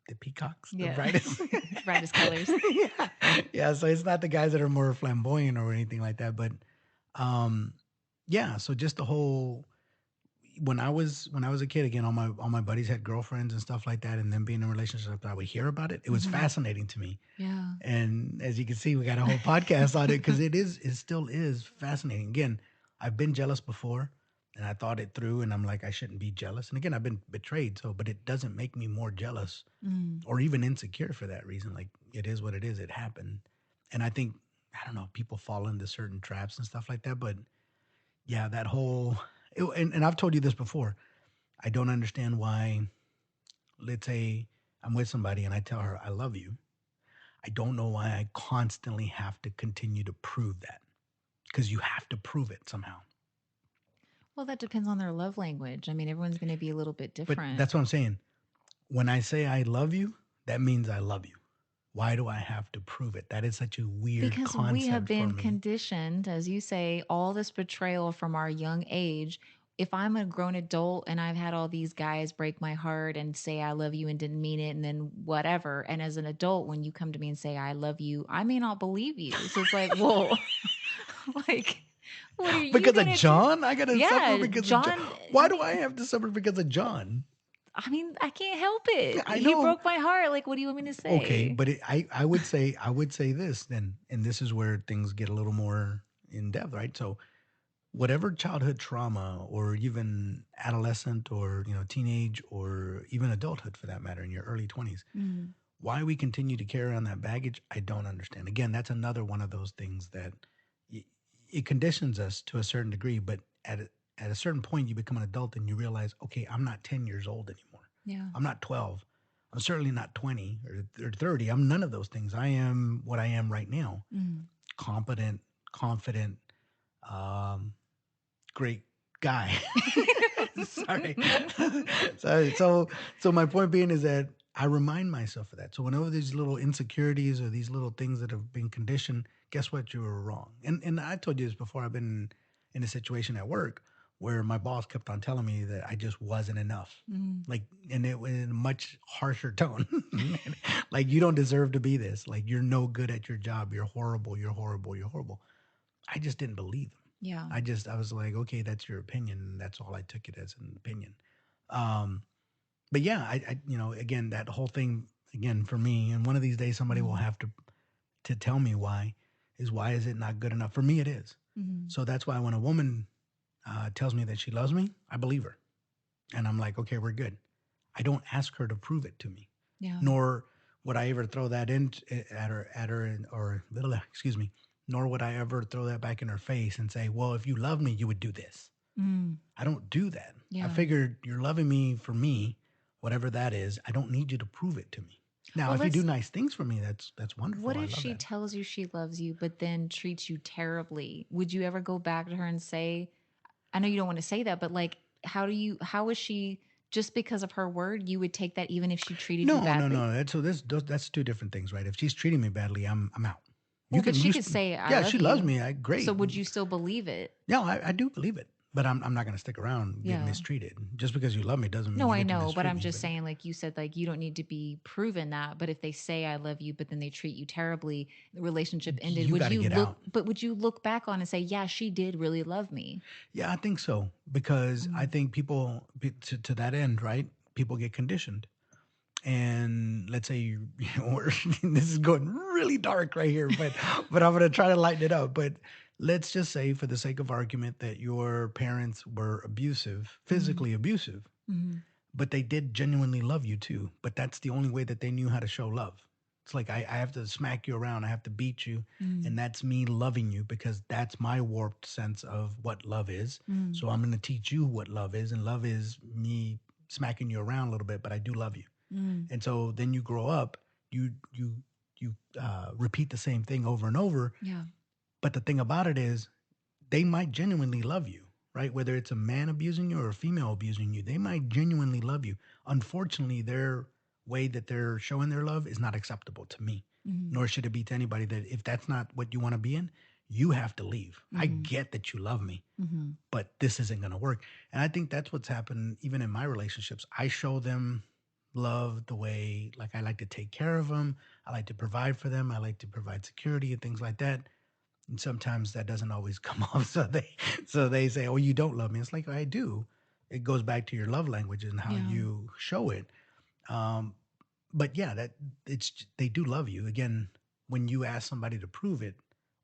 the peacocks, the Yeah. brightest. Brightest colors. Yeah. Yeah. So it's not the guys that are more flamboyant or anything like that. But um yeah, so just the whole when I was a kid, again, all my buddies had girlfriends and stuff like that, and then being in relationships, I would hear about it. It was Mhm. fascinating to me, Yeah. and as you can see, we got a whole podcast on it because it still is fascinating. Again, I've been jealous before, and I thought it through, and I'm like, I shouldn't be jealous. And again, I've been betrayed, but it doesn't make me more jealous Mm. or even insecure for that reason. Like, it is what it is. It happened, and I think, I don't know, people fall into certain traps and stuff like that, but yeah, that whole and I've told you this before. I don't understand why, let's say I'm with somebody and I tell her I love you. I don't know why I constantly have to continue to prove that, because you have to prove it somehow. Well, that depends on their love language. I mean, everyone's going to be a little bit But different that's what I'm saying. When I say I love you, that means I love you. Why do I have to prove it? That is such a weird because we have concept for been me. conditioned, as you say, all this betrayal from our young age. If I'm a grown adult and I've had all these guys break my heart and say I love you and didn't mean it and then whatever, and as an adult, when you come to me and say I love you, I may not believe you. So it's like, whoa, like, what are you Because of gonna do? John? I gotta suffer Yeah, because of John. John. Why I do I mean, have to suffer because of John? I can't help it. I He know. broke my heart. Like, what do you want me to Okay, say? but I would say this then, and this is where things get a little more in depth, right? So whatever childhood trauma or even adolescent or teenage or even adulthood for that matter in your early 20s, Mm, why we continue to carry on that baggage, I don't understand. Again, that's another one of those things that y- it conditions us to a certain degree, but at a certain point you become an adult and you realize, okay, I'm not 10 years old anymore. yeah. I'm not 12. I'm certainly not 20 or 30. I'm none of those things. I am what I am right now. Mm. Competent, confident, um, great guy. Sorry. Sorry. So my point being is that I remind myself of that. So whenever these little insecurities or these little things that have been conditioned, guess what? You were wrong. And I told you this before. I've been in a situation at work where my boss kept on telling me that I just wasn't enough. Mm. Like, and it was in a much harsher tone. Like, you don't deserve to be this. Like, you're no good at your job. You're horrible. You're horrible. You're horrible. I just didn't believe him. Yeah. I was like, okay, that's your opinion. And that's all I took it as an opinion. Um, but yeah, again, that whole thing, again, for me, and one of these days somebody will Mm. have to tell me why is it not good enough? For me, it is. Mm. So that's why when a woman tells me that she loves me, I believe her. And I'm like, okay, we're good. I don't ask her to prove it to me, Yeah. nor would I ever throw that in at her, or excuse me, nor would I ever throw that back in her face and say, well, if you love me, you would do this. Mm. I don't do that. I Yeah. figured you're loving me for me, whatever that is. I don't need you to prove it to me. Now, Well, if you do let's. nice things for me, that's What wonderful. I if love she that. tells you she loves you, but then treats you terribly? Would you ever go back to her and say, I know you don't want to say that, but like, how is she, just because of her word, you would take that even if she treated you No, no, badly? no. That's two different things, right? If she's treating me badly, I'm out. You Well, but can she use, could say, I yeah, love she loves you. me. I So great. would you still believe it? No, I do believe it, but I'm not going to stick around getting Yeah. mistreated. Just because you love me doesn't mean No, you I get to know, but mistreat I'm me. just But saying, like you said, like you don't need to be proven that. But if they say I love you, but then they treat you terribly, the relationship ended, you got to get out. would you look back on and say, yeah, she did really love me? Yeah, I think so because I Mm. think people to that end, right? People get conditioned, and let's say this is going really dark right here, but I'm gonna try to lighten it up. But let's just say, for the sake of argument, that your parents were abusive, Mm. physically abusive, Mm. but they did genuinely love you too. But that's the only way that they knew how to show love. It's like I have to smack you around, I have to beat you, Mm. and that's me loving you because that's my warped sense of what love is. Mm. So I'm going to teach you what love is, and love is me smacking you around a little bit, but I do love you. Mm. And so then you grow up, you repeat the same thing over and over. Yeah. But the thing about it is, they might genuinely love you, right? Whether it's a man abusing you or a female abusing you, they might genuinely love you. Unfortunately, their way that they're showing their love is not acceptable to me, Mm. nor should it be to anybody. That if that's not what you want to be in, you have to leave. I Mm. get that you love me, Mm. but this isn't going to work. And I think that's what's happened even in my relationships. I show them love the way, like, I like to take care of them. I like to provide for them. I like to provide security and things like that. And sometimes that doesn't always come off. So they say, "Oh, you don't love me." It's like, I do. It goes back to your love language and how Yeah. you show it. Um, but yeah, that it's they do love you. Again, when you ask somebody to prove it,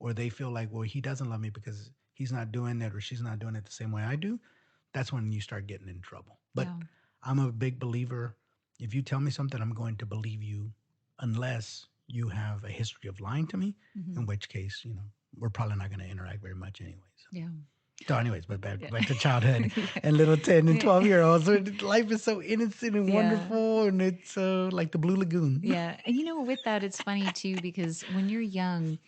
or they feel like, well, he doesn't love me because he's not doing it or she's not doing it the same way I do, that's when you start getting in trouble. But Yeah. I'm a big believer. If you tell me something, I'm going to believe you, unless you have a history of lying to me, in Mm. which case, we're probably not going to interact very much anyways. Yeah. So, anyways, but Yeah. back to childhood Yeah. and little 10 and Yeah. 12-year-olds. So life is so innocent and Yeah. wonderful, and it's so like the Blue Lagoon. Yeah. And with that, it's funny too, because when you're young,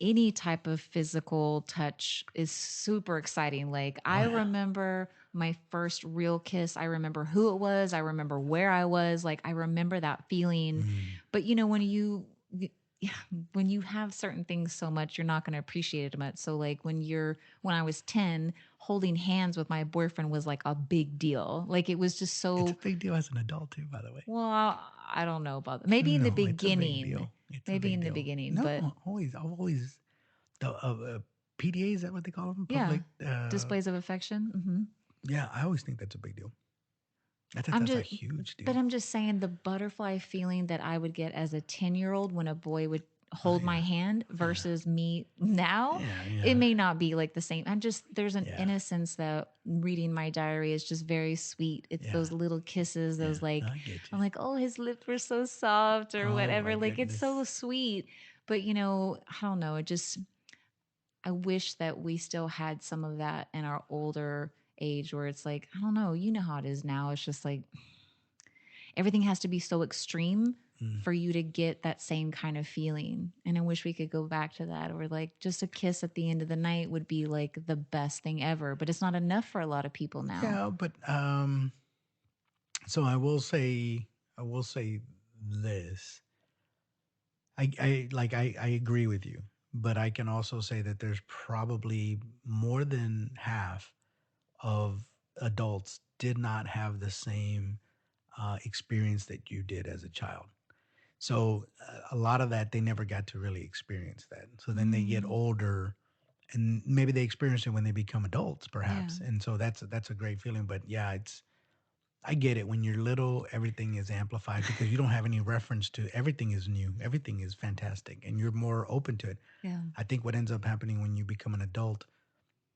any type of physical touch is super exciting. Like, Oh, I yeah. remember my first real kiss. I remember who it was. I remember where I was. Like, I remember that feeling. Mm. But yeah, when you have certain things so much, you're not going to appreciate it much. So like when I was 10, holding hands with my boyfriend was like a big deal. Like, it was just It's a so, big deal as an adult, too, by the way. well, I don't know about that. Maybe in the No, it's a big beginning. deal. It's a Maybe big in the deal. beginning, No, but always the PDA, is that what they call them? yeah, Public. displays of affection. Yeah, I always think that's a big deal. I think I'm that's a just, huge but deal. I'm just saying, the butterfly feeling that I would get as a 10-year-old when a boy would Oh, hold my yeah. hand Yeah. versus me now, Yeah. it Yeah. may not be like the same. There's an Yeah. innocence that reading my diary is just very sweet. It's Yeah. those little kisses, Yeah. those like, I get you. I'm like, oh, his lips were so soft or Oh, my whatever. Like, it's goodness. so sweet. But, I don't know. I wish that we still had some of that in our older age, where it's like, I don't know, how it is now. It's just like everything has to be so extreme Mm. for you to get that same kind of feeling. And I wish we could go back to that, or like just a kiss at the end of the night would be like the best thing ever. But it's not enough for a lot of people now. Yeah, but so I will say this. I agree with you, but I can also say that there's probably more than half of adults did not have the same experience that you did as a child. So a lot of that they never got to really experience that. So then they get Mm, older, and maybe they experience it when they become adults, yeah. perhaps. And so that's a great feeling. But yeah, it's I get it. When you're little, everything is amplified because you don't have any reference to everything is new, everything is fantastic, and you're more open to it. Yeah. I think what ends up happening when you become an adult,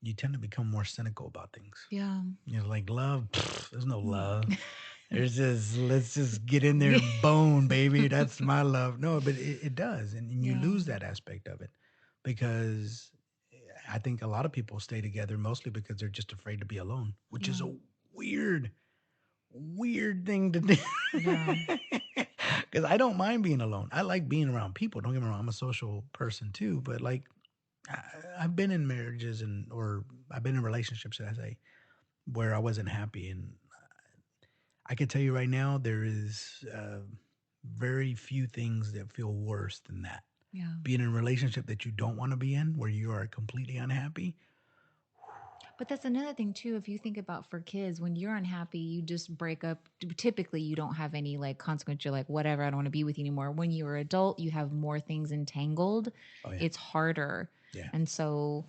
you tend to become more cynical about things. Yeah. You're like, love, pfft, there's no Mm. love. There's just, let's just get in there Yeah. and bone, baby. That's my love. No, but it does. And you Yeah. lose that aspect of it because I think a lot of people stay together mostly because they're just afraid to be alone, which is Yeah. a weird, weird thing to do. Yeah. Because I don't mind being alone. I like being around people. Don't get me wrong. I'm a social person too. But like, I, I've been in marriages or I've been in relationships, should I say, where I wasn't happy. And I can tell you right now, there is very few things that feel worse than that. Yeah. Being in a relationship that you don't want to be in, where you are completely unhappy. But that's another thing too. If you think about, for kids, when you're unhappy, you just break up. Typically, you don't have any like consequence. You're like, whatever, I don't want to be with you anymore. When you're an adult, you have more things entangled. Oh yeah, It's harder. yeah, And so,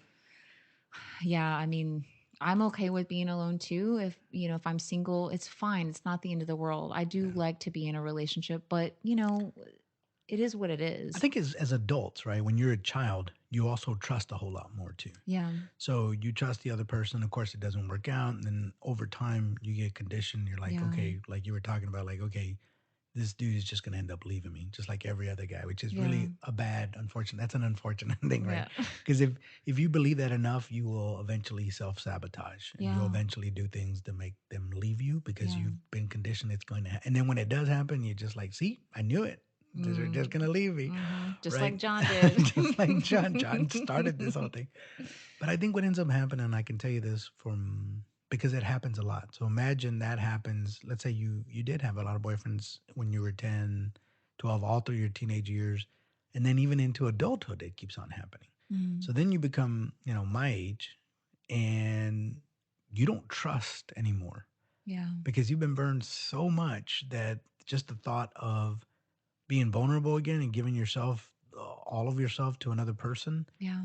yeah, I mean, I'm okay with being alone too. If I'm single, it's fine. It's not the end of the world. I do yeah. like to be in a relationship, but it is what it I is. think as adults, right? When you're a child, you also trust a whole lot more too. Yeah. So you trust the other person. Of course, it doesn't work out, and then over time, you get conditioned. You're like, Yeah. okay, like you were talking about, like, okay, this dude is just going to end up leaving me just like every other guy, which is Yeah. really a bad unfortunate that's an unfortunate thing, right? Yeah. Because if you believe that enough, you will eventually self-sabotage and you'll Yeah. eventually do things to make them leave you because Yeah. you've been conditioned it's going to and then when it does happen, you're just like, see, I knew it. They're just Mm. going to leave me, Just right? like John did. Just like John started this whole thing. But I think what ends up happening, I can tell you this from because it happens a lot. So imagine that happens. Let's say you did have a lot of boyfriends when you were 10, 12, all through your teenage years, and then even into adulthood, it keeps on happening. Mm. So then you become, my age, and you don't trust anymore Yeah. because you've been burned so much that just the thought of being vulnerable again and giving yourself all of yourself to another person, Yeah.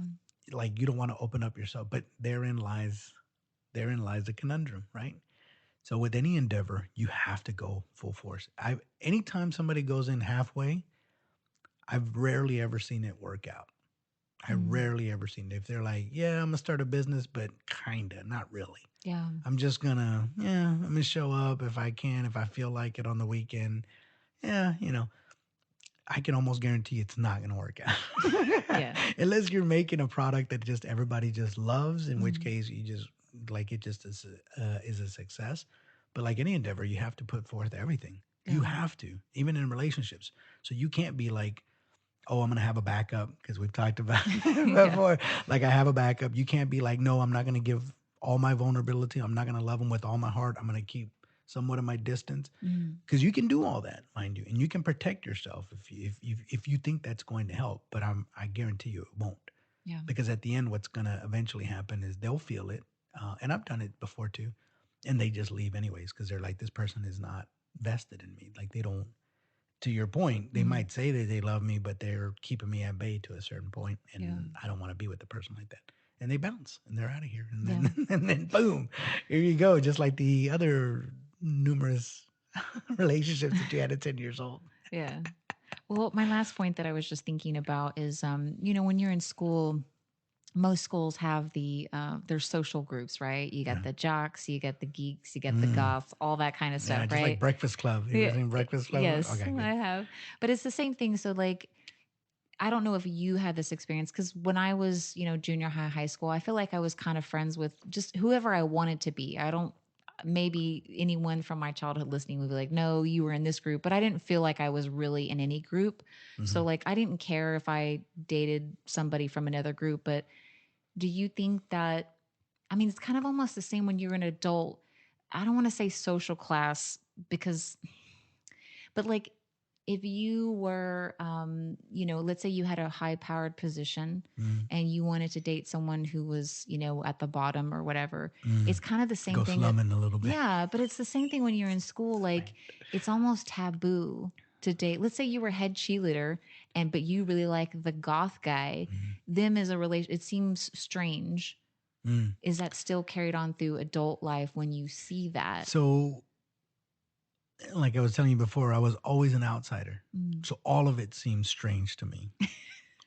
like you don't want to open up yourself. But therein lies the conundrum, right? So with any endeavor, you have to go full force. Anytime somebody goes in halfway, I've rarely ever seen it work out. I Mm. rarely ever seen it. If they're like, yeah, I'm gonna start a business, but kinda, not really. Yeah. I'm gonna show up if I can, if I feel like it on the weekend. Yeah, I can almost guarantee it's not going to work out Yeah. unless you're making a product that just everybody just loves. In which Mm. case, you just like it just is a success. But like any endeavor, you have to put forth everything. You Yeah. have to, even in relationships. So you can't be like, oh, I'm going to have a backup because we've talked about it Yeah. before. Like I have a backup. You can't be like, no, I'm not going to give all my vulnerability. I'm not going to love them with all my heart. I'm going to keep somewhat of my distance Mm. because you can do all that, mind you, and you can protect yourself if you think that's going to help. But I guarantee you it won't, Yeah. because at the end, what's going to eventually happen is they'll feel it, and I've done it before too, and they just leave anyways because they're like, this person is not vested in me. Like they don't. To your point, they Mm. might say that they love me, but they're keeping me at bay to a certain point, Yeah. and I don't want to be with a person like that. And they bounce, and they're out of here, and Yeah. then and then boom, here you go, just like the other numerous relationships that you had at 10 years old. Yeah. Well, my last point that I was just thinking about is, when you're in school, most schools have their social groups, right? You got Yeah. the jocks, you got the geeks, you got the Mm. goths, all that kind of stuff, Yeah, just like right? Breakfast Club. You ever Yeah. seen Breakfast Club? Yes, Okay, I good. have. But it's the same thing. So, like, I don't know if you had this experience because when I was, junior high, high school, I feel like I was kind of friends with just whoever I wanted to be. I don't, maybe anyone from my childhood listening would be like, no, you were in this group, but I didn't feel like I was really in any group. So, Hmm. like, I didn't care if I dated somebody from another group. But do you think that, I mean, it's kind of almost the same when you're an adult. I don't want to say social class because but like if you were let's say you had a high powered position Mm. and you wanted to date someone who was, at the bottom or whatever, Mm. it's kind of the same Go thing that slumming a little bit. yeah, but it's the same thing when you're in school. Like Right. it's almost taboo to date. Let's say you were head cheerleader and but you really like the goth guy. Mm. Them as a relation, it seems strange. Mm. Is that still carried on through adult life when you see that? So, like I was telling you before, I was always an outsider. Mm. So all of it seems strange to me.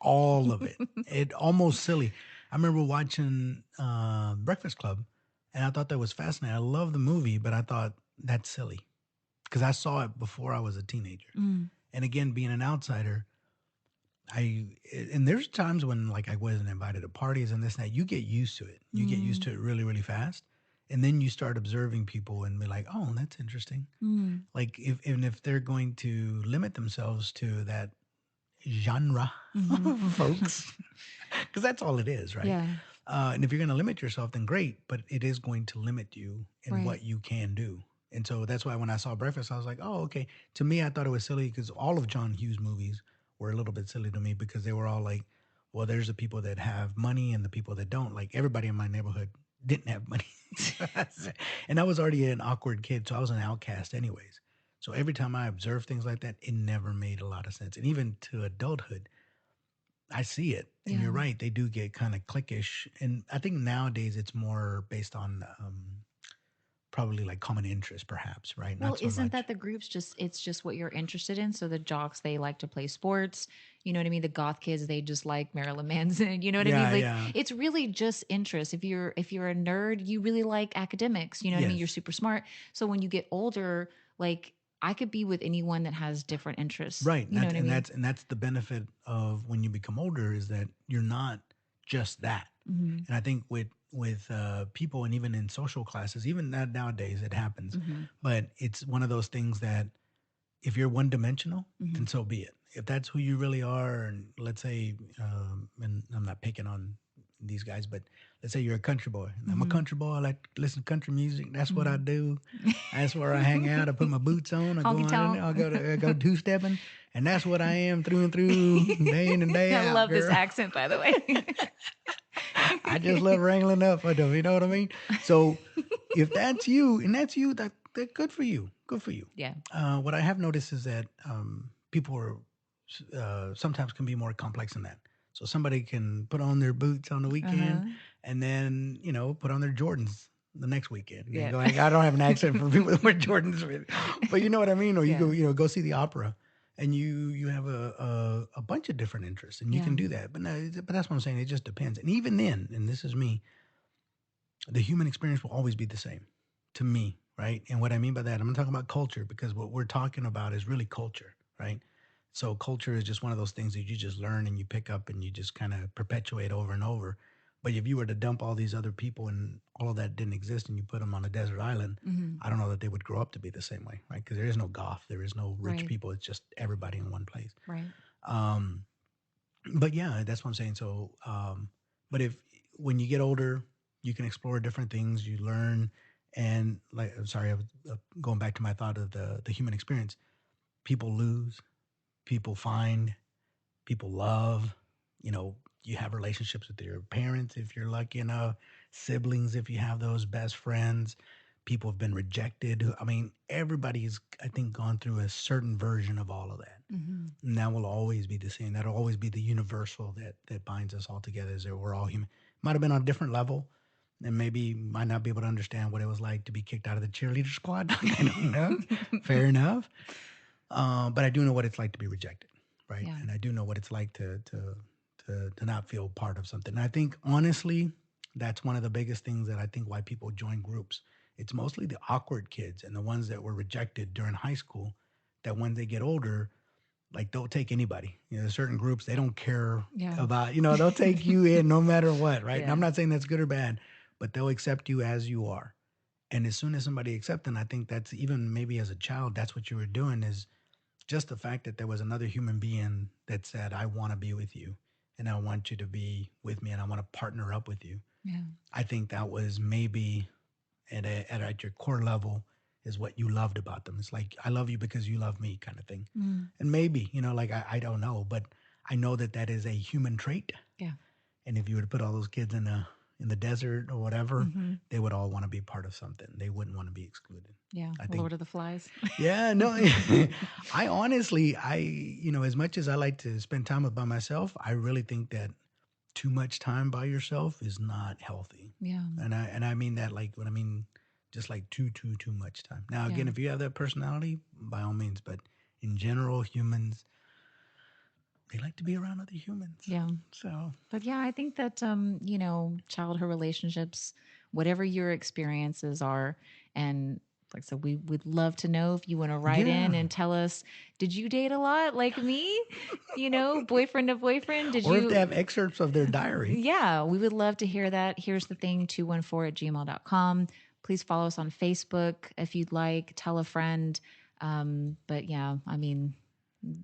All of it. It almost silly. I remember watching Breakfast Club, and I thought that was fascinating. I love the movie, but I thought that's silly because I saw it before I was a teenager. Mm. And again, being an outsider, and there's times when like I wasn't invited to parties and this and that. You get used to it. You get used Mm. to it really, really fast, and then you start observing people and be like, "Oh, that's interesting." Mm. Like if they're going to limit themselves to that genre, Mm-hmm. folks, because that's all it is, right? Yeah. And if you're going to limit yourself, then great, but it is going to limit you in Right. what you can do. And so that's why when I saw Breakfast, I was like, oh, okay. To me, I thought it was silly because all of John Hughes' movies were a little bit silly to me because they were all like, well, there's the people that have money and the people that don't. Like everybody in my neighborhood didn't have money. And I was already an awkward kid, so I was an outcast anyways. So every time I observed things like that, it never made a lot of sense. And even to adulthood, I see it, and Yeah. you're right. They do get kind of cliquish, and I think nowadays it's more based on probably like common interest, perhaps, right? Well, Not so isn't that much. the groups just it's just what you're interested in? So the jocks, they like to play sports. You know what I mean? The goth kids, they just like Marilyn Manson. You know what I mean? Yeah, Like yeah, it's really just interest. If you're a nerd, you really like academics. You know what I mean? You're yes, super smart. So when you get older, like I could be with anyone that has different interests. Right. You know what I mean? And that's the benefit of when you become older is that you're not just that. Hmm. And I think with people and even in social classes, even nowadays it happens, Hmm. but it's one of those things that if you're one dimensional, Hmm. then so be it. If that's who you really are, and let's say, and I'm not picking on these guys, but let's say you're a country boy. And I'm a Hmm. country boy. I like to listen to country music. That's what I Hmm. do. That's where I hang out. I put my boots on. I go Honky on in tonk. there. I go two stepping, and that's what I am through and through, day in and day I out, love this girl. accent, by the way. I just love wrangling up for them. You know what I mean? So if that's you and that's you, that good for you. Good for you. Yeah. What I have noticed is that people are sometimes can be more complex than that. So somebody can put on their boots on the weekend Uh-huh. and then put on their Jordans the next weekend. And Yeah. go, I don't have an accent for people that wear Jordans, but you know what I mean. Or you Yeah. go go see the opera, and you have a bunch of different interests, and you Yeah. can do that. But no, but that's what I'm saying. It just depends. And even then, and this is me, the human experience will always be the same to me, right? And what I mean by that, I'm talking about culture because what we're talking about is really culture, right? So culture is just one of those things that you just learn and you pick up and you just kind of perpetuate over and over. But if you were to dump all these other people and all of that didn't exist and you put them on a desert island, Hmm. I don't know that they would grow up to be the same way, right? Because there is no Goth, there is no rich Right. people. It's just everybody in one place. Right. Um, but yeah, that's what I'm saying. So, but if when you get older, you can explore different things, you learn, and like, I'm sorry, I was going back to my thought of the human experience. People lose, people find, people love. You know, you have relationships with your parents if you're lucky enough, siblings if you have those, best friends. People have been rejected. I mean, everybody's I think gone through a certain version of all of that. Hmm. And that will always be the same. That'll always be the universal that binds us all together. Is that we're all human. Might have been on a different level, and maybe might not be able to understand what it was like to be kicked out of the cheerleader squad. I don't know. Fair enough. But I do know what it's like to be rejected, right? Yeah. And I do know what it's like to not feel part of something. And I think honestly, that's one of the biggest things that I think why people join groups. It's mostly the awkward kids and the ones that were rejected during high school. That when they get older, like they'll take anybody. You know, there's certain groups they don't care Yeah. about. You know, they'll take you in no matter what, right? And Yeah. I'm not saying that's good or bad, but they'll accept you as you are. And as soon as somebody accepts, and I think that's even maybe as a child, that's what you were doing is just the fact that there was another human being that said, "I want to be with you, and I want you to be with me, and I want to partner up with you." Yeah. I think that was maybe at your core level is what you loved about them. It's like I love you because you love me, kind of thing. Mm. And maybe like I don't know, but I know that that is a human trait. Yeah. And if you were to put all those kids in the desert or whatever, Hmm. they would all want to be part of something. They wouldn't want to be excluded. Yeah. I think. Lord of the Flies. Yeah, no. I honestly, as much as I like to spend time by myself, I really think that too much time by yourself is not healthy. Yeah. And I mean that like when I mean just like too much time. Now Yeah. again, if you have that personality, by all means, but in general, humans they like to be around other humans. Yeah. So But yeah, I think that childhood relationships, whatever your experiences are, and like I said, we would love to know if you want to write yeah. in and tell us, did you date a lot like me? Boyfriend to boyfriend? Did Or if they you? have excerpts of their diary. Yeah, we would love to hear that. Here's the thing 214@gmail.com. Please follow us on Facebook if you'd like. Tell a friend. But yeah, I mean,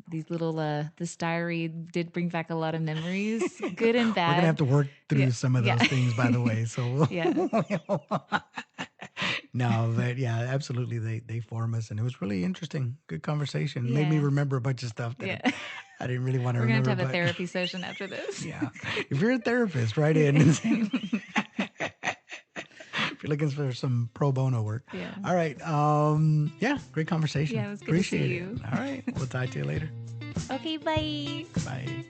these little this diary did bring back a lot of memories, good and We're gonna have bad. to work Yeah. through some of Yeah. those things, by the way. So Yeah. no, but yeah, absolutely. They form us, and it was really interesting. Good conversation. Made me Yeah. remember a bunch of stuff that Yeah. I didn't really want to We're going to remember. have a But therapy session after this. yeah, if you're a therapist, write in. If you're looking for some pro bono work. Yeah. All right. Yeah, great conversation. Yeah, it was good to see Appreciate it. you. All right. We'll talk to you later. Okay, bye. Bye.